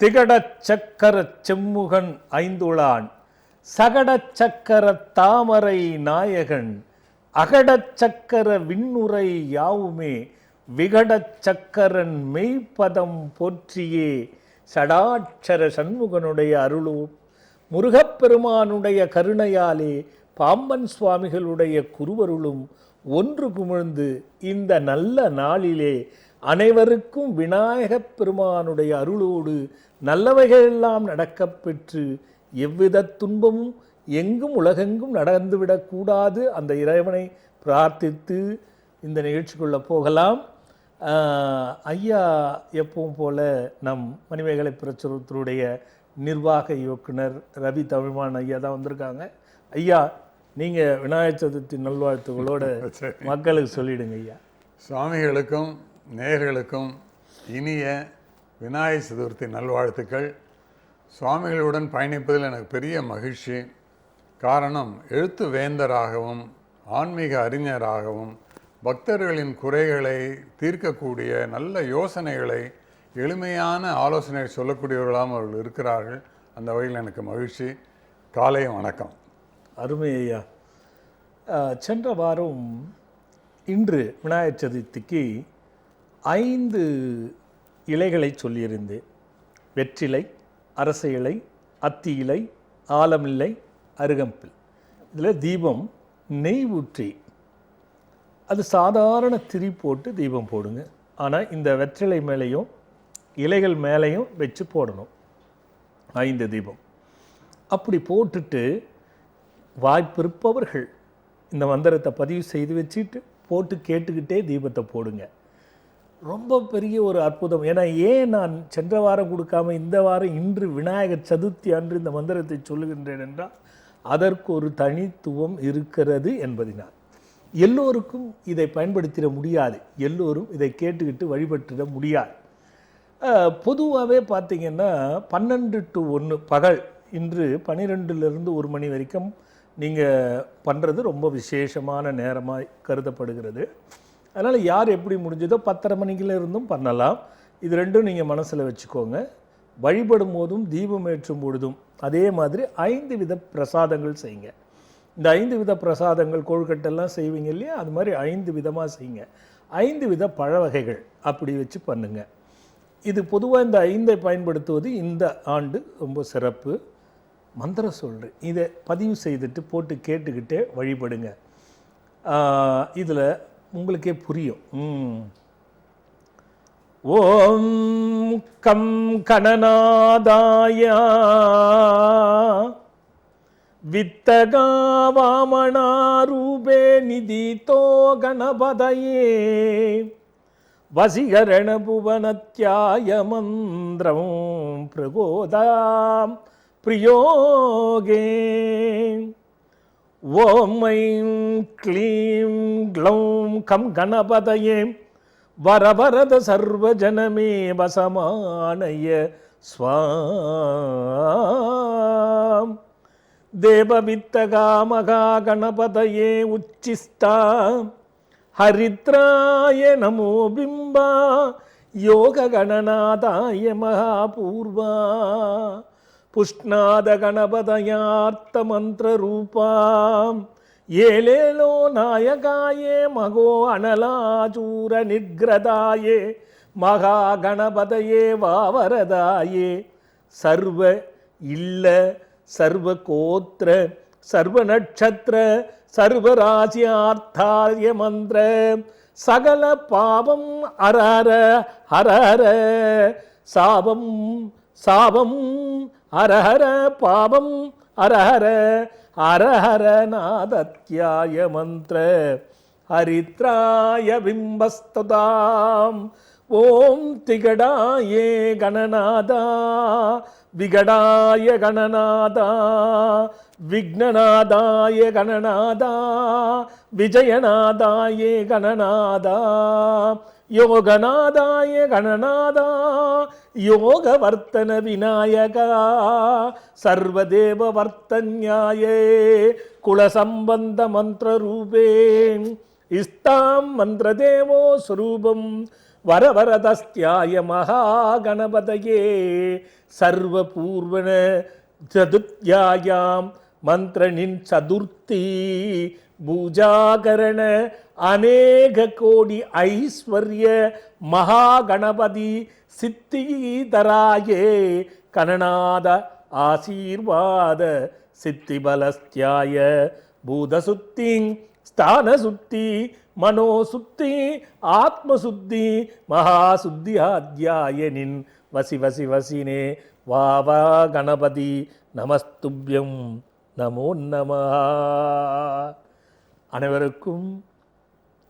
திகடச் சக்கரச் செம்முகன் ஐந்துளான் சகடச் சக்கர தாமரை நாயகன் அகடச் சக்கர விண்ணுரை யாவுமே விகடச் சக்கரன் மெய்ப்பதம் போற்றியே சடாட்சர சண்முகனுடைய அருளும் முருகப்பெருமானுடைய கருணையாலே பாம்பன் சுவாமிகளுடைய குருவருளும் ஒன்று குமிழ்ந்து இந்த நல்ல நாளிலே அனைவருக்கும் விநாயகப் பெருமானுடைய அருளோடு நல்லவைகளெல்லாம் நடக்கப்பெற்று எவ்வித துன்பமும் எங்கும் உலகெங்கும் நடந்துவிடக்கூடாது அந்த இறைவனை பிரார்த்தித்து இந்த நிகழ்ச்சிக்குள்ளே போகலாம். ஐயா எப்பவும் போல நம் மணிமேகலை பிரச்சுரத்தினுடைய நிர்வாக இயக்குனர் ரவி தமிழ்மான் ஐயா தான் வந்திருக்காங்க. ஐயா, நீங்கள் விநாயகர் சதுர்த்தி நல்வாழ்த்துக்களோடு மக்களுக்கு சொல்லிடுங்க ஐயா. சுவாமிகளுக்கும் நேயர்களுக்கும் இனிய விநாயகர் சதுர்த்தி நல்வாழ்த்துக்கள். சுவாமிகளுடன் பயணிப்பதில் எனக்கு பெரிய மகிழ்ச்சி. காரணம், எழுத்து வேந்தராகவும் ஆன்மீக அறிஞராகவும் பக்தர்களின் குறைகளை தீர்க்கக்கூடிய நல்ல யோசனைகளை எளிமையான ஆலோசனை சொல்லக்கூடியவர்களாகவும் அவர்கள் இருக்கிறார்கள். அந்த வகையில் எனக்கு மகிழ்ச்சி. காலை வணக்கம். அருமை ஐயா. சென்ற வாரம் இன்று விநாயகர் சதுர்த்திக்கு 5 இலைகளை சொல்லியிருந்தேன். வெற்றிலை, அரச இலை, அத்தி இலை, ஆலமில்லை, அருகம்பில். இதில் தீபம் நெய் ஊற்றி அது சாதாரண திரி போட்டு தீபம் போடுங்க. ஆனால் இந்த வெற்றிலை மேலேயும் இலைகள் மேலேயும் வச்சு போடணும் 5 தீபம். அப்படி போட்டுட்டு வாய்ப்பிருப்பவர்கள் இந்த மந்திரத்தை பதிவு செய்து வச்சுட்டு போட்டு கேட்டுக்கிட்டே தீபத்தை போடுங்க. ரொம்ப பெரிய ஒரு அற்புதம். ஏன்னா ஏன் நான் சென்ற வாரம் கொடுக்காம இந்த வாரம் இன்று விநாயகர் சதுர்த்தி அன்று இந்த மந்திரத்தை சொல்லுகின்றேன் என்றால் அதற்கு ஒரு தனித்துவம் இருக்கிறது என்பதினால். எல்லோருக்கும் இதை பயன்படுத்திட முடியாது, எல்லோரும் இதை கேட்டுக்கிட்டு வழிபட்டிட முடியாது. பொதுவாகவே பார்த்திங்கன்னா 12 to 1 பகல், இன்று 12லிருந்து 1 மணி வரைக்கும் நீங்கள் பண்ணுறது ரொம்ப விசேஷமான நேரமாக கருதப்படுகிறது. அதனால் யார் எப்படி முடிஞ்சதோ 10:30 மணிக்கிலிருந்தும் பண்ணலாம். இது ரெண்டும் நீங்கள் மனசில் வச்சுக்கோங்க. வழிபடும் போதும் தீபம் ஏற்றும் பொழுதும் அதே மாதிரி 5 வித பிரசாதங்கள் செய்யுங்க. இந்த 5 வித பிரசாதங்கள் கொழுக்கட்டெல்லாம் செய்வீங்க இல்லையா, அது மாதிரி 5 விதமாக செய்யுங்க. 5 வித பழ வகைகள் அப்படி வச்சு பண்ணுங்க. இது பொதுவாக இந்த 5ஐ பயன்படுத்துவது இந்த ஆண்டு ரொம்ப சிறப்பு. மந்திரம் சொல்கிறேன், இதை பதிவு செய்துட்டு போட்டு கேட்டுக்கிட்டே வழிபடுங்க. இதில் உங்களுக்கே புரியும். ஓம் கம் கணநாதாயா வித்தகா வாமனாரூபே நிதிதோ கணபதயே வசிகரண புவனத்யாய மந்திரம் பிரகோதாம் பிரியோகே. ஓம் ஐம் க்ளீம் க்ளௌம் கம் கணபதயே வரவரத சர்வஜனமே வசமானய ஸ்வாம். தேவவித்தகா மகா கணபதயே உச்சிஷ்டா ஹரித்ராய நமோ பிம்பா யோக கணநாதாய மகாபூர்வா புஷ்ணாத கணபதயார்த்த மந்திர ரூபாம் ஏலேலோ நாயகாயே மகோ அனலாச்சூர நிர்கிரதாயே மகா கணபதயே வாவரதாயே சர்வ இல்ல சர்வ கோத்திர சர்வ நட்சத்திர சர்வராசியார்த்தாய மந்திர சகல பாவம் அரஹர ஹரஹர சாபம் சாபம் அரஹர பாபம் அரஹர அரஹர நாதத்யாய மந்திர ஹரித்ராய பிம்பஸ்துதாம். ஓம் திகடாயே கணநாதா விகடாய கணநாதா விக்னநாதாய கணநாதா விஜயநாதாய கணநாதா யோகநாதாய கணநாதா யோகவர்த்தன விநாயகா சர்வதேவ வர்த்தன்யாயே குலசம்பந்த மந்திரரூபே இஸ்தாம் மந்திரதேவோ ஸ்வரூபம் வரவரதஸ்தியாய மகாகணபதயே சர்வபூர்வன சதுர்த்தியாயாம் மந்திரனின் சதுர்த்தி பூஜாகரண அநேக கோடி ஐஸ்வர்ய மகாகணபதி சித்திதராயே கணநாத ஆசீர்வாத சித்திபலஸ்தியாய பூதசுத்தி ஸ்தானசுத்தி மனோசுத்தி ஆத்மசுத்தி மகாசுத்தி ஆத்யாயனின் வசி வசி வசினே வாவா கணபதி நமஸ்துப்யம் நமோ நமஹ. அனைவருக்கும்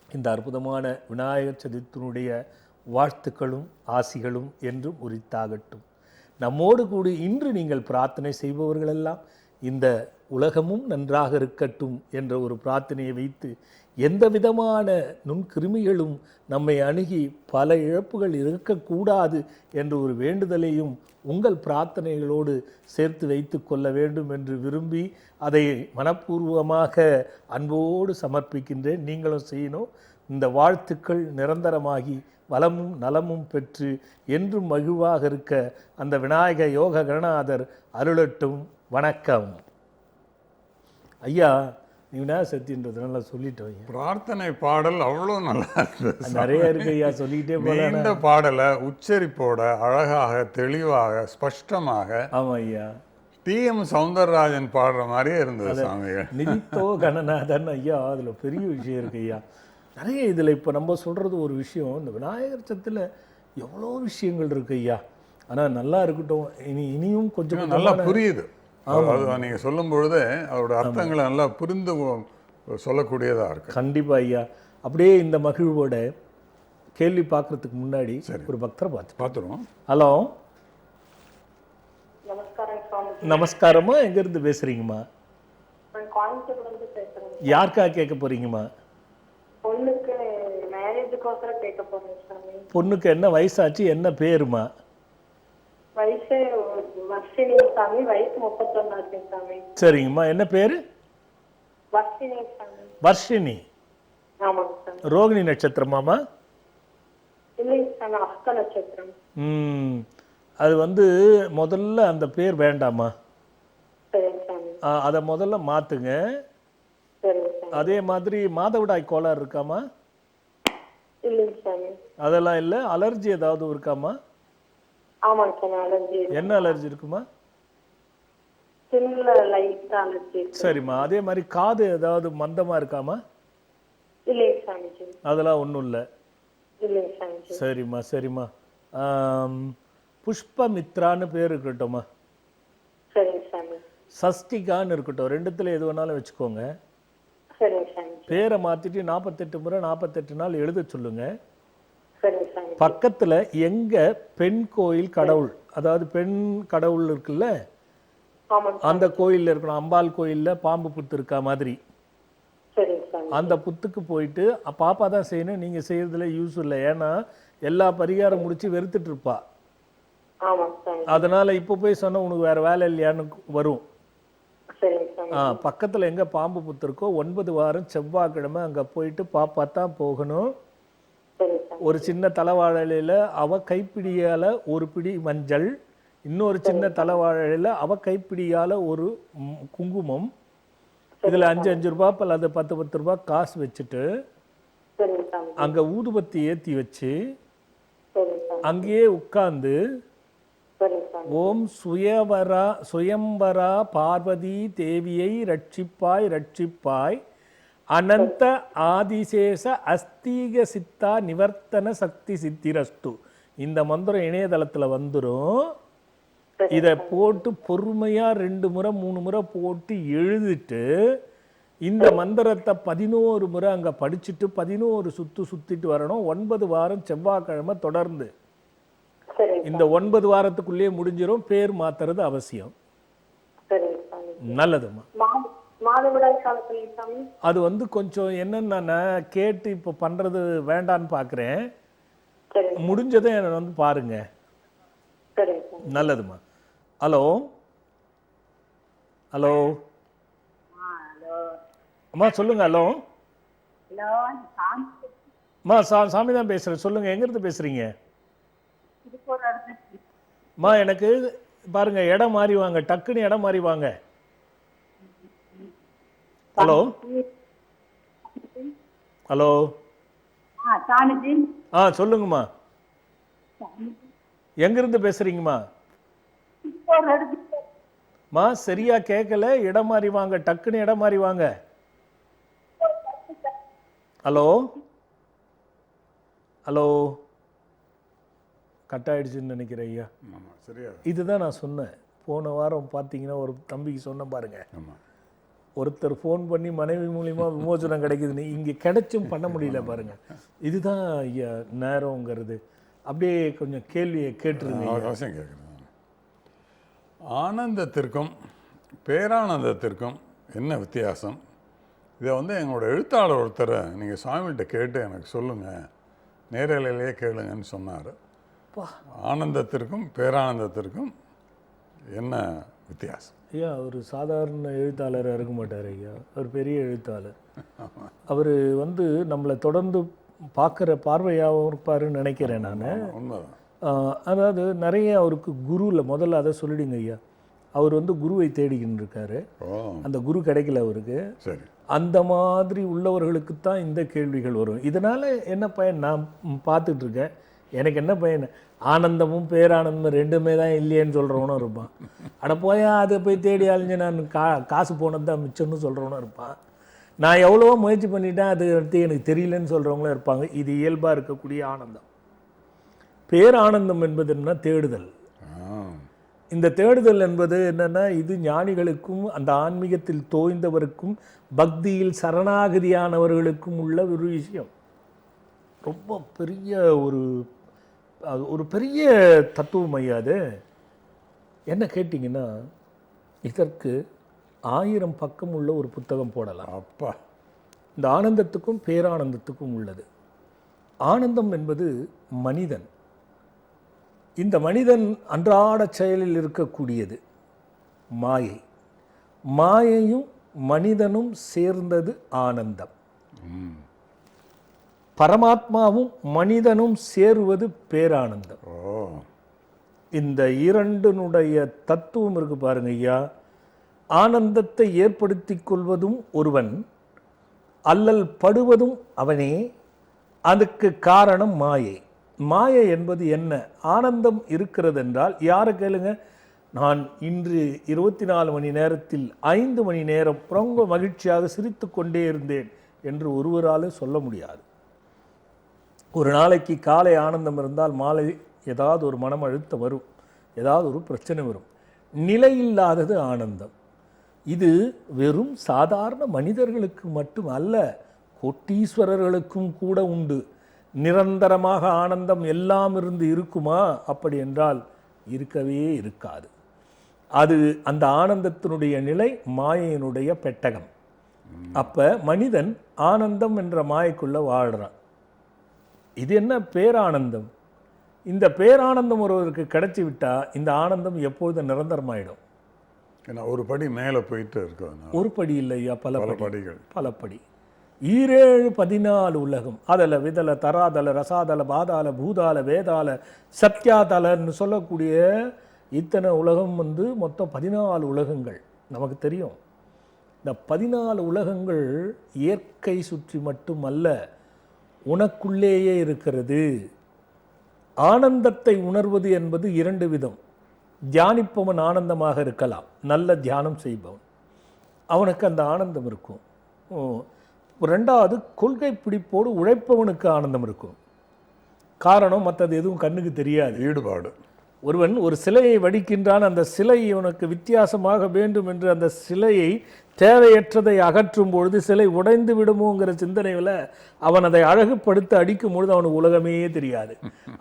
இந்த அற்புதமான விநாயகர் சதுர்த்தியினுடைய வாழ்த்துக்களும் ஆசிகளும் என்றும் உரித்தாகட்டும். நம்மோடு கூடி இன்று நீங்கள் பிரார்த்தனை செய்பவர்களெல்லாம் இந்த உலகமும் நன்றாக இருக்கட்டும் என்ற ஒரு பிரார்த்தனையை வைத்து எந்த விதமான நுண்கிருமிகளும் நம்மை அணுகி பல இழப்புகள் இருக்கக்கூடாது என்ற ஒரு வேண்டுதலையும் உங்கள் பிரார்த்தனைகளோடு சேர்த்து வைத்து கொள்ள வேண்டும் என்று விரும்பி அதை மனப்பூர்வமாக அன்போடு சமர்ப்பிக்கின்றேன். நீங்களும் செய்யணும். இந்த வாழ்த்துக்கள் நிரந்தரமாகி வளமும் நலமும் பெற்று என்றும் மகிழ்வாக இருக்க அந்த விநாயக யோக கணநாதர் அருளட்டும். வணக்கம் ஐயா. நீ விநாயகர் சதுர்த்தின்றதுனால சொல்லிட்டோம். பிரார்த்தனை பாடல் அவ்வளோ நல்லா இருந்தது. நிறைய இருக்கு ஐயா, சொல்லிக்கிட்டே போல. இந்த பாடலை உச்சரிப்போட அழகாக தெளிவாக ஸ்பஷ்டமாக ஆமாம் ஐயா, டி.எம். சௌந்தரராஜன் பாடுற மாதிரியே இருந்தது சாமிகள். நிதித்தோ கணநாதன் ஐயா, அதில் பெரிய விஷயம் இருக்கு ஐயா. நிறைய இதில் இப்போ நம்ம சொல்கிறது ஒரு விஷயம், இந்த விநாயகர் சதுர்த்தியில் எவ்வளோ விஷயங்கள் இருக்கு ஐயா. ஆனால் நல்லா இருக்கட்டும், இனியும் கொஞ்சம் நல்லா புரியுது. அது நீங்கள் சொல்லும் பொழுதே அதோட அர்த்தங்களை நல்லா புரிந்து சொல்லக்கூடியதாக இருக்கு. கண்டிப்பாக ஐயா. அப்படியே இந்த மகிழ்வோட கேள்வி பார்க்கறதுக்கு முன்னாடி ஒரு பக்தரை பார்த்துருவோம். ஹலோ, நமஸ்காரம். நமஸ்காரம்மா. எங்கேருந்து பேசுகிறீங்கம்மா? கோயம்புத்தூர்லேருந்து பேசுகிறேன். யாருக்கா கேட்க போகிறீங்கம்மா? பொண்ணுக்கு மேரேஜுக்கோசரம் கேட்க போகிறேன் சாமி. பொண்ணுக்கு என்ன வயசாச்சு, என்ன பேருமா? வயசு வர்ஷினி சாமி. வயசு 31 இருக்கு சாமி. சரிங்கம்மா. என்ன பேர்? வர்ஷினி சாமி. வர்ஷினி. ஆமாங்க சாமி. ரோகிணி நட்சத்திரமாமா? இல்லைங்க சாமி, அஸ்த நட்சத்திரம். அது முதல்ல அந்த பேர் வேண்டாமா? சரிங்க சாமி. அதை முதல்ல மாற்றுங்க. சரிங்க சாமி. அதே மாதிரி மாதவிடாய் கோளாறு இருக்காமா? இல்லைங்க சாமி. அதெல்லாம் இல்லை. அலர்ஜி ஏதாவது இருக்காமா? ஆமாங்க சாமி, அலர்ஜி. என்ன அலர்ஜி இருக்குமா? ஸ்கின்ல லைட்டா அலர்ஜி. சரிம்மா. அதே மாதிரி காது ஏதாவது மந்தமாக இருக்காமா? இல்லைங்க சாமி. அதெல்லாம் ஒன்றும் இல்லை. இல்லைங்க சாமி. சரிம்மா சரிம்மா. புஷ்பமித்ரான்னு பேர் இருக்கட்டும்மா. சரிங்க சாமி. சஷ்டிகான்னு இருக்கட்டும். ரெண்டுத்தில் எது வேணாலும் வச்சுக்கோங்க. சரிங்க சாமி. பேரை மாற்றிட்டு 48 முறை 48 நாள் எழுத சொல்லுங்க. சரிங்க சாமி. பக்கத்தில் எங்கே பெண் கோயில் கடவுள், அதாவது பெண் கடவுள் இருக்குல்ல, ஆமாங்க. அந்த கோயிலில் இருக்கணும். அம்பாள் கோயிலில் பாம்பு புத்து இருக்கா மாதிரி சரிங்க சாமி. அந்த புத்துக்கு போயிட்டு பாப்பா தான் செய்யணும். நீங்கள் செய்யறதுல யூஸ் இல்லை. ஏன்னா எல்லா பரிகாரம் முடிச்சு வெறுத்துட்டு இருப்பா. ஆமாங்க சாமி. அதனால இப்போ போய் சொன்ன உனக்கு வேற வேலை இல்லையான்னு வரும். சரிங்க சாமி. பக்கத்தில் எங்கே பாம்பு புத்து இருக்கோ 9 வாரம் செவ்வாய்க்கிழமை அங்கே போயிட்டு பாப்பா தான் போகணும். சரிங்க சாமி. ஒரு சின்ன தலைவாழையில் அவ கைப்பிடியால் ஒரு பிடி மஞ்சள், இன்னொரு சின்ன தலைவாழையில் அவ கைப்பிடியால் ஒரு குங்குமம், இதில் 5 ரூபா அல்லது 10 ரூபா காசு வச்சுட்டு சரிங்க சாமி. அங்கே ஊதுபத்தி ஏற்றி வச்சு சரிங்க சாமி. அங்கேயே உட்கார்ந்து சரிங்க சாமி. ஓம் சுயம்பரா பார்வதி தேவியை ரட்சிப்பாய் ரட்சிப்பாய் அனந்த ஆதிசேஷ அஸ்தீக சித்தா நிவர்த்தன சக்தி சித்திரஸ்து. இந்த மந்திரம் இணையதளத்தில் வந்துடும். இதை போட்டு பொறுமையாக 2 முறை 3 முறை போட்டு எழுதிட்டு இந்த மந்திரத்தை 11 முறை அங்கே படிச்சுட்டு 11 சுற்றிட்டு வரணும். 9 வாரம் செவ்வாய்க்கிழமை தொடர்ந்து. இந்த 9 வாரத்துக்குள்ளேயே முடிஞ்சிடும். பேர் மாத்துறது அவசியம். நல்லதும்மா. மாதவிடாய் காலத்துல சாமி அது கொஞ்சம் என்னன்னா கேட்டு இப்போ பண்றது வேண்டான்னு பார்க்குறேன். முடிஞ்சதை என்ன பாருங்க. நல்லதும்மா. ஹலோ ஹலோ அம்மா சொல்லுங்க. ஹலோ சாமி தான் பேசுகிறேன், சொல்லுங்கள், எங்கேருந்து பேசுகிறீங்க? திருப்பூர் அடுத்து. எனக்கு பாருங்க, இடம் மாறி வாங்க, டக்குன்னு இடம் மாறி வாங்க. Hello hello Swamiji. சொல்லுங்கம்மா, எங்கேருந்து பேசுகிறீங்கம்மா? திருப்பூர் அடுத்து. சரியா கேட்கல, இடம் மாறி வாங்க, டக்குன்னு இடம் மாறி வாங்க. ஹலோ ஹலோ கட் ஆயிடுச்சுன்னு நினைக்கிறேன் ஐயா. ஆமாம், சரியா. இதுதான் நான் சொன்னேன் போன வாரம். பார்த்தீங்கன்னா ஒரு தம்பிக்கு சொன்ன பாருங்க, ஆமாம், ஒருத்தர் ஃபோன் பண்ணி மனைவி மூலியமா விமோசனம் கிடைக்குதுன்னு, இங்கே கிடைச்சும் பண்ண முடியல பாருங்க. இதுதான் ஐயா நேரங்கிறது. அப்படியே கொஞ்சம் கேள்வியை கேட்டுருங்க. அவசியம் கேட்குறேன். ஆனந்தத்திற்கும் பேரானந்தத்திற்கும் என்ன வித்தியாசம்? இதை எங்களோட எழுத்தாளர் ஒருத்தரை நீங்கள் சாமிகிட்ட கேட்டு எனக்கு சொல்லுங்கள், நேரலையிலேயே கேளுங்கன்னு சொன்னார். ஆனந்தத்திற்கும் பேரானந்தத்திற்கும் என்ன வித்தியாசம்? ஐயா, ஒரு சாதாரண எழுத்தாளராக இருக்க மாட்டார் ஐயா, ஒரு பெரிய எழுத்தாளர். அவர் நம்மளை தொடர்ந்து பார்க்குற பார்வையாகவும் இருப்பாருன்னு நினைக்கிறேன் நான். உண்மைதான். அதாவது நிறைய அவருக்கு குருவில் முதல்ல அதை சொல்லிடுங்க ஐயா. அவர் குருவை தேடிக்கின்னு இருக்காரு. அந்த குரு கிடைக்கல அவருக்கு. சரி, அந்த மாதிரி உள்ளவர்களுக்கு தான் இந்த கேள்விகள் வரும். இதனால் என்ன பயன்? நான் பார்த்துட்டு இருக்கேன், எனக்கு என்ன பயன்? ஆனந்தமும் பேரானந்தமும் ரெண்டுமே தான் இல்லையேன்னு சொல்கிறவனும் இருப்பான். அட போயா, அதை போய் தேடி அழிஞ்சு நான் காசு போனது தான் மிச்சம்னு சொல்கிறவனும் இருப்பான். நான் எவ்வளவோ முயற்சி பண்ணிட்டேன், அது எனக்கு தெரியலன்னு சொல்கிறவங்களும் இருப்பாங்க. இது இயல்பாக இருக்கக்கூடிய ஆனந்தம். பேரானந்தம் என்பது என்ன? தேடுதல். இந்த தேடுதல் என்பது என்னென்னா, இது ஞானிகளுக்கும் அந்த ஆன்மீகத்தில் தோய்ந்தவருக்கும் பக்தியில் சரணாகதியானவர்களுக்கும் உள்ள ஒரு விஷயம். ரொம்ப பெரிய ஒரு பெரிய தத்துவம் ஐயா அது. என்ன கேட்டிங்கன்னா, இதற்கு 1000 பக்கம் உள்ள ஒரு புத்தகம் போடலாம். அப்பா, இந்த ஆனந்தத்துக்கும் பேரானந்தத்துக்கும் உள்ளது. ஆனந்தம் என்பது மனிதன். இந்த மனிதன் அன்றாட செயலில் இருக்கக்கூடியது மாயை. மாயையும் மனிதனும் சேர்ந்தது ஆனந்தம். பரமாத்மாவும் மனிதனும் சேருவது பேரானந்தம். இந்த இரண்டினுடைய தத்துவம் இருக்கு பாருங்க ஐயா. ஆனந்தத்தை ஏற்படுத்தி கொள்வதும் ஒருவன், அல்லல் படுவதும் அவனே. அதுக்கு காரணம் மாயை. மாயை என்பது என்ன? ஆனந்தம் இருக்கிறது என்றால் யாரை கேளுங்க, நான் இன்று 24 மணி நேரத்தில் 5 மணி நேரம் ரொம்ப மகிழ்ச்சியாக சிரித்து கொண்டே இருந்தேன் என்று ஒருவரால் சொல்ல முடியாது. ஒரு நாளைக்கு காலை ஆனந்தம் இருந்தால் மாலை ஏதாவது ஒரு மனம் அழுத்தம் வரும், ஏதாவது ஒரு பிரச்சனை வரும். நிலையில்லாதது ஆனந்தம். இது வெறும் சாதாரண மனிதர்களுக்கு மட்டும் அல்ல, கோட்டீஸ்வரர்களுக்கும் கூட உண்டு. நிரந்தரமாக ஆனந்தம் எல்லாம் இருந்து இருக்குமா? அப்படி என்றால் இருக்கவே இருக்காது. அது அந்த ஆனந்தத்தினுடைய நிலை மாயையினுடைய பெட்டகம். அப்ப மனிதன் ஆனந்தம் என்ற மாயைக்குள்ள வாழ்றான். இது என்ன பேரானந்தம்? இந்த பேரானந்தம் ஒருவருக்கு கிடைச்சி விட்டா இந்த ஆனந்தம் எப்பொழுது நிரந்தரமாயிடும். ஒரு படி மேலே போயிட்டு இருக்கு. ஒரு படி இல்லையா, பல படிகள், பல படி. 7 14 உலகம். அதல விதல தராதல ரசாதல பாதால பூதால வேதால சத்யாதலன்னு சொல்லக்கூடிய இத்தனை உலகம் மொத்தம் 14 உலகங்கள் நமக்கு தெரியும். இந்த 14 உலகங்கள் இயற்கை சுற்றி மட்டுமல்ல, உனக்குள்ளேயே இருக்கிறது. ஆனந்தத்தை உணர்வது என்பது 2 விதம். தியானிப்பவன் ஆனந்தமாக இருக்கலாம், நல்ல தியானம் செய்பவன், அவனுக்கு அந்த ஆனந்தம் இருக்கும். 2வது கொள்கை பிடிப்போடு உழைப்பவனுக்கு ஆனந்தம் இருக்கும். காரணம் மற்றது எதுவும் கண்ணுக்கு தெரியாது, ஈடுபாடு. ஒருவன் ஒரு சிலையை வடிக்கின்றான், அந்த சிலை இவனுக்கு வித்தியாசமாக வேண்டும் என்று அந்த சிலையை தேவையற்றதை அகற்றும் பொழுது சிலை உடைந்து விடுமோங்கிற சிந்தனையில் அவன் அதை அழகுபடுத்த அடிக்கும் பொழுது அவனுக்கு உலகமே தெரியாது,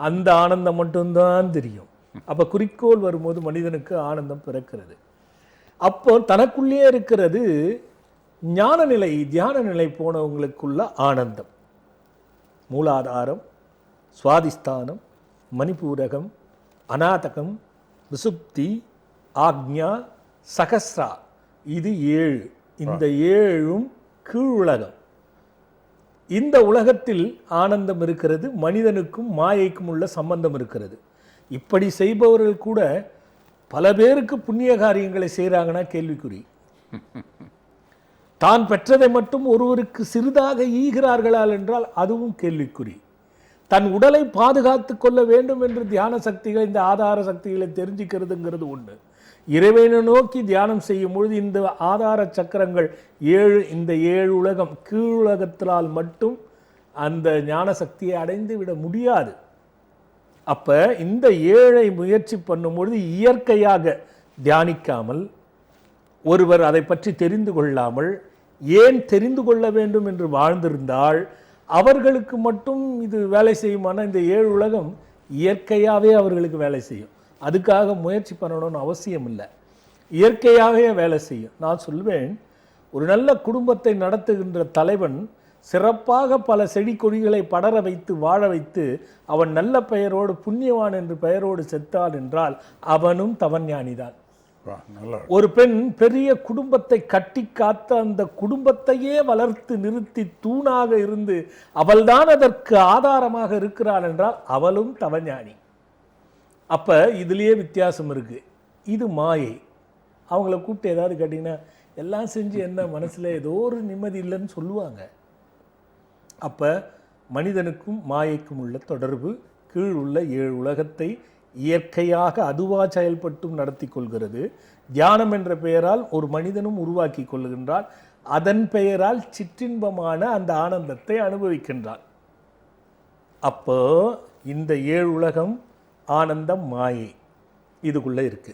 அந்த ஆனந்தம் மட்டும்தான் தெரியும். அப்போ குறிக்கோள் வரும்போது மனிதனுக்கு ஆனந்தம் பிறக்கிறது. அப்போ தனக்குள்ளே இருக்கிறது ஞான நிலை, தியான நிலை போனவங்களுக்குள்ள ஆனந்தம். மூலாதாரம், சுவாதிஸ்தானம், மணிபூரகம், அநாதகம், விசுப்தி, ஆக்ஞா, சகஸ்ரா, இது 7. இந்த 7ம் கீழுலகம். இந்த உலகத்தில் ஆனந்தம் இருக்கிறது, மனிதனுக்கும் மாயைக்கும் உள்ள சம்பந்தம் இருக்கிறது. இப்படி செய்பவர்கள் கூட பல பேருக்கு புண்ணிய காரியங்களை செய்கிறாங்கன்னா கேள்விக்குறி. தான் பெற்றதை மட்டும் ஒருவருக்கு சிறிதாக ஈகிறார்களால் என்றால் அதுவும் கேள்விக்குறி. தன் உடலை பாதுகாத்து கொள்ள வேண்டும் என்று தியான சக்திகள், இந்த ஆதார சக்திகளை தெரிஞ்சுக்கிறதுங்கிறது ஒன்று. இறைவனை நோக்கி தியானம் செய்யும் பொழுது இந்த ஆதார சக்கரங்கள் 7, இந்த 7 உலகம் கீழுலகத்தினால் மட்டும் அந்த ஞான சக்தியை அடைந்து விட முடியாது. அப்ப இந்த 7ஐ முயற்சி பண்ணும்பொழுது இயற்கையாக தியானிக்காமல், ஒருவர் அதை பற்றி தெரிந்து கொள்ளாமல், ஏன் தெரிந்து கொள்ள வேண்டும் என்று வாழ்ந்திருந்தால் அவர்களுக்கு மட்டும் இது வேலை செய்யுமானா இந்த 7 உலகம் இயற்கையாகவே அவர்களுக்கு வேலை செய்யும். அதுக்காக முயற்சி பண்ணணும்னு அவசியம் இல்லை, இயற்கையாகவே வேலை செய்யும். நான் சொல்வேன், ஒரு நல்ல குடும்பத்தை நடத்துகின்ற தலைவன் சிறப்பாக பல செடி கொடிகளை படர வைத்து வாழ வைத்து அவன் நல்ல பெயரோடு புண்ணியவான் என்று பெயரோடு செத்தான் என்றால் அவனும் தவஞானிதான். ஒரு பெண் பெரிய குடும்பத்தை கட்டி காத்த அந்த குடும்பத்தையே வளர்த்து நிறுத்தி தூணாக இருந்து அவள்தான் அதற்கு ஆதாரமாக இருக்கிறாள் என்றால் அவளும் தவஞானி. அப்ப இதுலயே வித்தியாசம் இருக்கு. இது மாயை. அவங்கள கூப்பிட்டு ஏதாவது கேட்டிங்கன்னா எல்லாம் செஞ்சு என்ன மனசுல ஏதோ ஒரு நிம்மதி இல்லைன்னு சொல்லுவாங்க. அப்ப மனிதனுக்கும் மாயைக்கும் உள்ள தொடர்பு கீழ் உள்ள 7 உலகத்தை இயற்கையாக அதுவா செயல்பட்டும் நடத்தி கொள்கிறது. தியானம் என்ற பெயரால் ஒரு மனிதனும் உருவாக்கி கொள்கின்றான். அதன் பெயரால் சிற்றின்பமான அந்த ஆனந்தத்தை அனுபவிக்கின்றான். அப்போ இந்த 7 உலகம் ஆனந்தம் மாயை இதுக்குள்ள இருக்கு.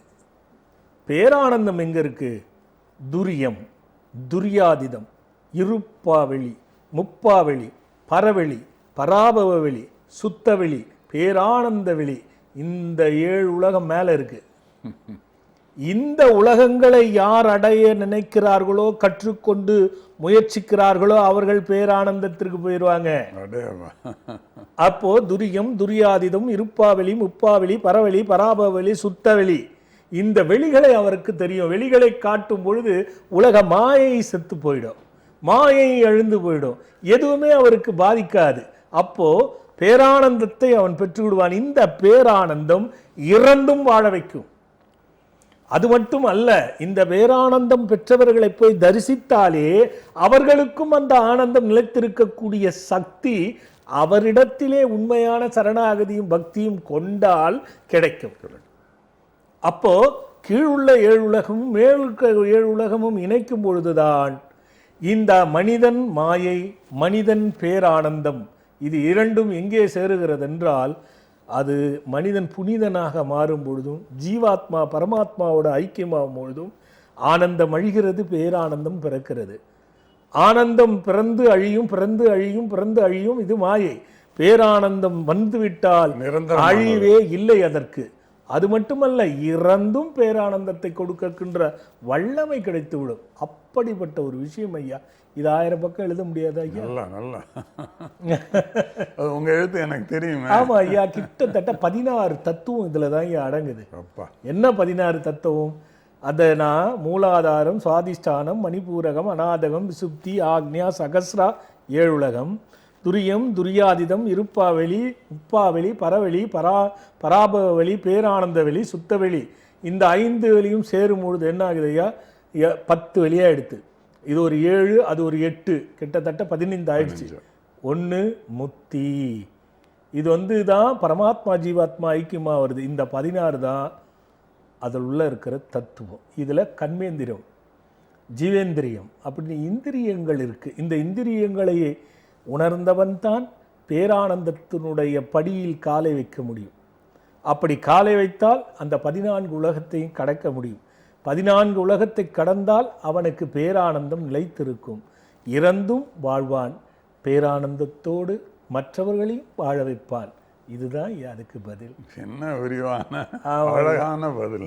பேரானந்தம் எங்க இருக்கு? துரியம், துரியாதிதம், இருப்பாவெளி, முப்பாவெளி, பரவெளி, பராபவ வெளி, சுத்தவெளி, பேரானந்த வெளி, இந்த 7 உலகம் மேல இருக்கு. இந்த உலகங்களை யார் அடைய நினைக்கிறார்களோ, கற்றுக்கொண்டு முயற்சிக்கிறார்களோ அவர்கள் பேரானந்தத்திற்கு போயிடுவாங்க. அப்போ துரியம், துரியாதிதம், இருப்பாவெளி, முப்பாவெளி, பரவெளி, பராபவெளி, சுத்தவெளி, இந்த வெளிகளை அவருக்கு தெரியும். வெளிகளை காட்டும் பொழுது உலக மாயை செத்து போயிடும், மாயை அழிந்து போயிடும், எதுவுமே அவருக்கு பாதிக்காது. அப்போ பேரானந்தத்தை அவன் பெற்று விடுவான். இந்த பேரானந்தம் இறந்தும் வாழ வைக்கும். அது மட்டும் அல்ல, இந்த பேரானந்தம் பெற்றவர்களை போய் தரிசித்தாலே அவர்களுக்கும் அந்த ஆனந்தம் நிலைத்திருக்கக்கூடிய சக்தி அவரிடத்திலே உண்மையான சரணாகதியும் பக்தியும் கொண்டால் கிடைக்கும். அப்போ கீழுள்ள 7 உலகமும் மேலுள்ள 7 உலகமும் இணைக்கும் பொழுதுதான் இந்த மனிதன் மாயை, மனிதன் பேரானந்தம், இது இரண்டும் எங்கே சேருகிறது என்றால் அது மனிதன் புனிதனாக மாறும் பொழுதும் ஜீவாத்மா பரமாத்மாவோட ஐக்கியமாகும் பொழுதும் ஆனந்தம் அழிகிறது, பேரானந்தம் பிறக்கிறது. ஆனந்தம் பிறந்து அழியும், பிறந்து அழியும், பிறந்து அழியும், இது மாயை. பேரானந்தம் வந்துவிட்டால் அழிவே இல்லை அதற்கு. அது மட்டுமல்ல, இறந்தும் பேரானந்தத்தை கொடுக்கின்ற வல்லமை கிடைத்துவிடும். அப்படிப்பட்ட ஒரு விஷயம் ஐயா. இது 1000 பக்கம் எழுத முடியாது ஐயா. நல்லா உங்க எழுத்து எனக்கு தெரியும். ஆமா ஐயா, கிட்டத்தட்ட 16 தத்துவம் இதுல தான் ஐயா அடங்குது. என்ன 16 தத்துவம்? அதை நான் மூலாதாரம், சுவாதிஷ்டானம், மணிபூரகம், அநாதகம், விசுப்தி, ஆக்ஞா, சகஸ்ரா, 7 உலகம், துரியம், துரியாதிதம், இருப்பாவெளி, முப்பாவெளி, பரவெளி, பராபவெளி, பேரானந்த வெளி, சுத்தவெளி, இந்த 5 வெளியும் சேரும் பொழுது என்ன ஆகுது ஐயா? 10 வெளியா எடுத்து இது ஒரு 7, அது ஒரு 8, கிட்டத்தட்ட 15 ஆயிடுச்சு. 1 முத்தி. இது தான் பரமாத்மா ஜீவாத்மா ஐக்கியமா வருது. இந்த 16 தான் அதில் உள்ள இருக்கிற தத்துவம். இதில் கண்மேந்திரம், ஜீவேந்திரியம் அப்படின்னு இந்திரியங்கள் இருக்கு. இந்த இந்திரியங்களையே உணர்ந்தவன் தான் பேரானந்தத்தினுடைய படியில் காலை வைக்க முடியும். அப்படி காலை வைத்தால் அந்த 14 உலகத்தையும் கடக்க முடியும். 14 உலகத்தை கடந்தால் அவனுக்கு பேரானந்தம் நிலைத்திருக்கும். இறந்தும் வாழ்வான், பேரானந்தத்தோடு மற்றவர்களையும் வாழ வைப்பான். இதுதான் அதுக்கு பதில். என்ன விரிவான அழகான பதில்.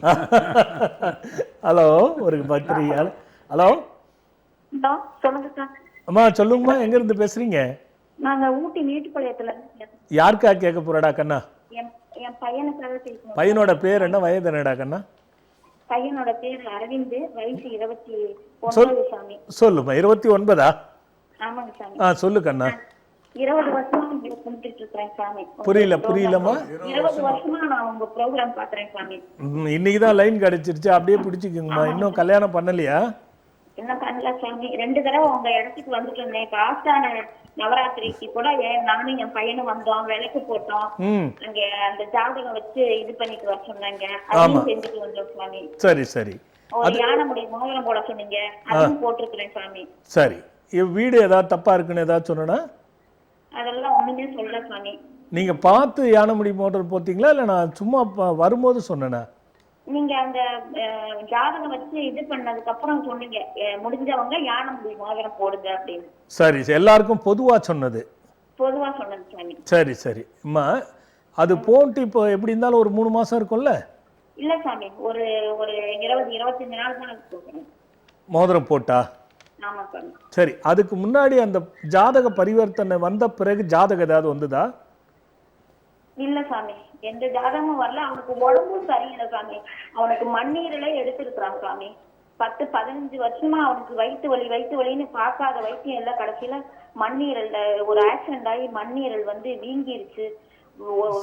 ஹலோ, ஒரு பக்ரி. ஹலோ சொல்லுங்க. அம்மா சொல்லுங்கம்மா, எங்க இருந்து பேசுறீங்க? நாங்க ஊட்டி மேட்டுப்பாளையத்துல. யாருக்கா கேட்க போறடா கண்ணா? என் பையனுக்காக கேட்கணும். பையனோட பேர் என்ன, வயது என்னடா கண்ணா? பையனோட பேர் அரவிந்த், வயசு 29 சாமி. சொல்லுமா. 29? ஆமாங்க சாமி. சொல்லு கண்ணா. 20 வருஷமா உங்களை கும்பிட்டுட்டு இருக்கிறேன் சாமி. புரியலம்மா. 20 வருஷமா நான் உங்க ப்ரோக்ராம் பாக்குறேன் சாமி. இன்னைக்கு தான் லைன் கிடைச்சிருச்சு, அப்படியே பிடிச்சிக்குங்கம்மா. இன்னும் கல்யாணம் பண்ணலையா? என்ன பண்ணல சாமி, 2 தடவை உங்க இடத்துக்கு வந்துட்டு இருந்தேன். இப்ப ஆஸ்தான நவராத்திரிக்கு கூட நானும் என் பையனும் வந்தோம், விளக்கு போட்டோம். அங்க அந்த ஜாதகம் வச்சு இது பண்ணிட்டு வர சொன்னாங்க, அதையும் செஞ்சுட்டு வந்தோம் சாமி. சரி சரி. ஒரு யானை முடி மோதிரம் போட சொன்னீங்க, அதுவும் போட்டிருக்கிறேன் சாமி. சரி, வீடு ஏதாவது தப்பா இருக்குன்னு ஏதாவது சொன்னா? அதெல்லாம் ஒண்ணுமே சொல்ல சாமி. நீங்க பார்த்து யானை முடி மோட்டர் போத்தீங்களா இல்ல நான் சும்மா வரும்போது சொன்னேனா? நீங்க அந்த ஜாதகம் வச்சு இது பண்ணதுக்கு அப்புறம் சொன்னீங்க முடிஞ்சவங்க யானை முடி மோதிரம் போடுங்க அப்படின்னு. சரி, எல்லாருக்கும் பொதுவா சொன்னது? பொதுவா சொன்னது சாமி. சரி சரி அம்மா, அது போட்டு இப்போ எப்படி இருந்தாலும் ஒரு 3 மாசம் இருக்கும்ல? இல்ல சாமி, ஒரு 20-25 நாள் தான் போகணும் மோதிரம் போட்டா. ஆமா சாமி. சரி, அதுக்கு முன்னாடி அந்த ஜாதக பரிவர்த்தனை வந்த பிறகு ஜாதகம் ஏதாவது வந்ததா? இல்ல சாமி, எந்த ஜாதகமும் வரல. அவனுக்கு உடம்பும் சரியில்லை சாமி. அவனுக்கு மண்ணீரலே எடுத்துருக்கான் சாமி. 10-15 வருஷமா அவனுக்கு வயிற்று வலின்னு பார்க்காத வைத்தியம் எல்லாம் கடைசியில மண்ணீரல் ஒரு ஆக்சிடென்ட் ஆகி மண்ணீரல் வீங்கிருச்சு.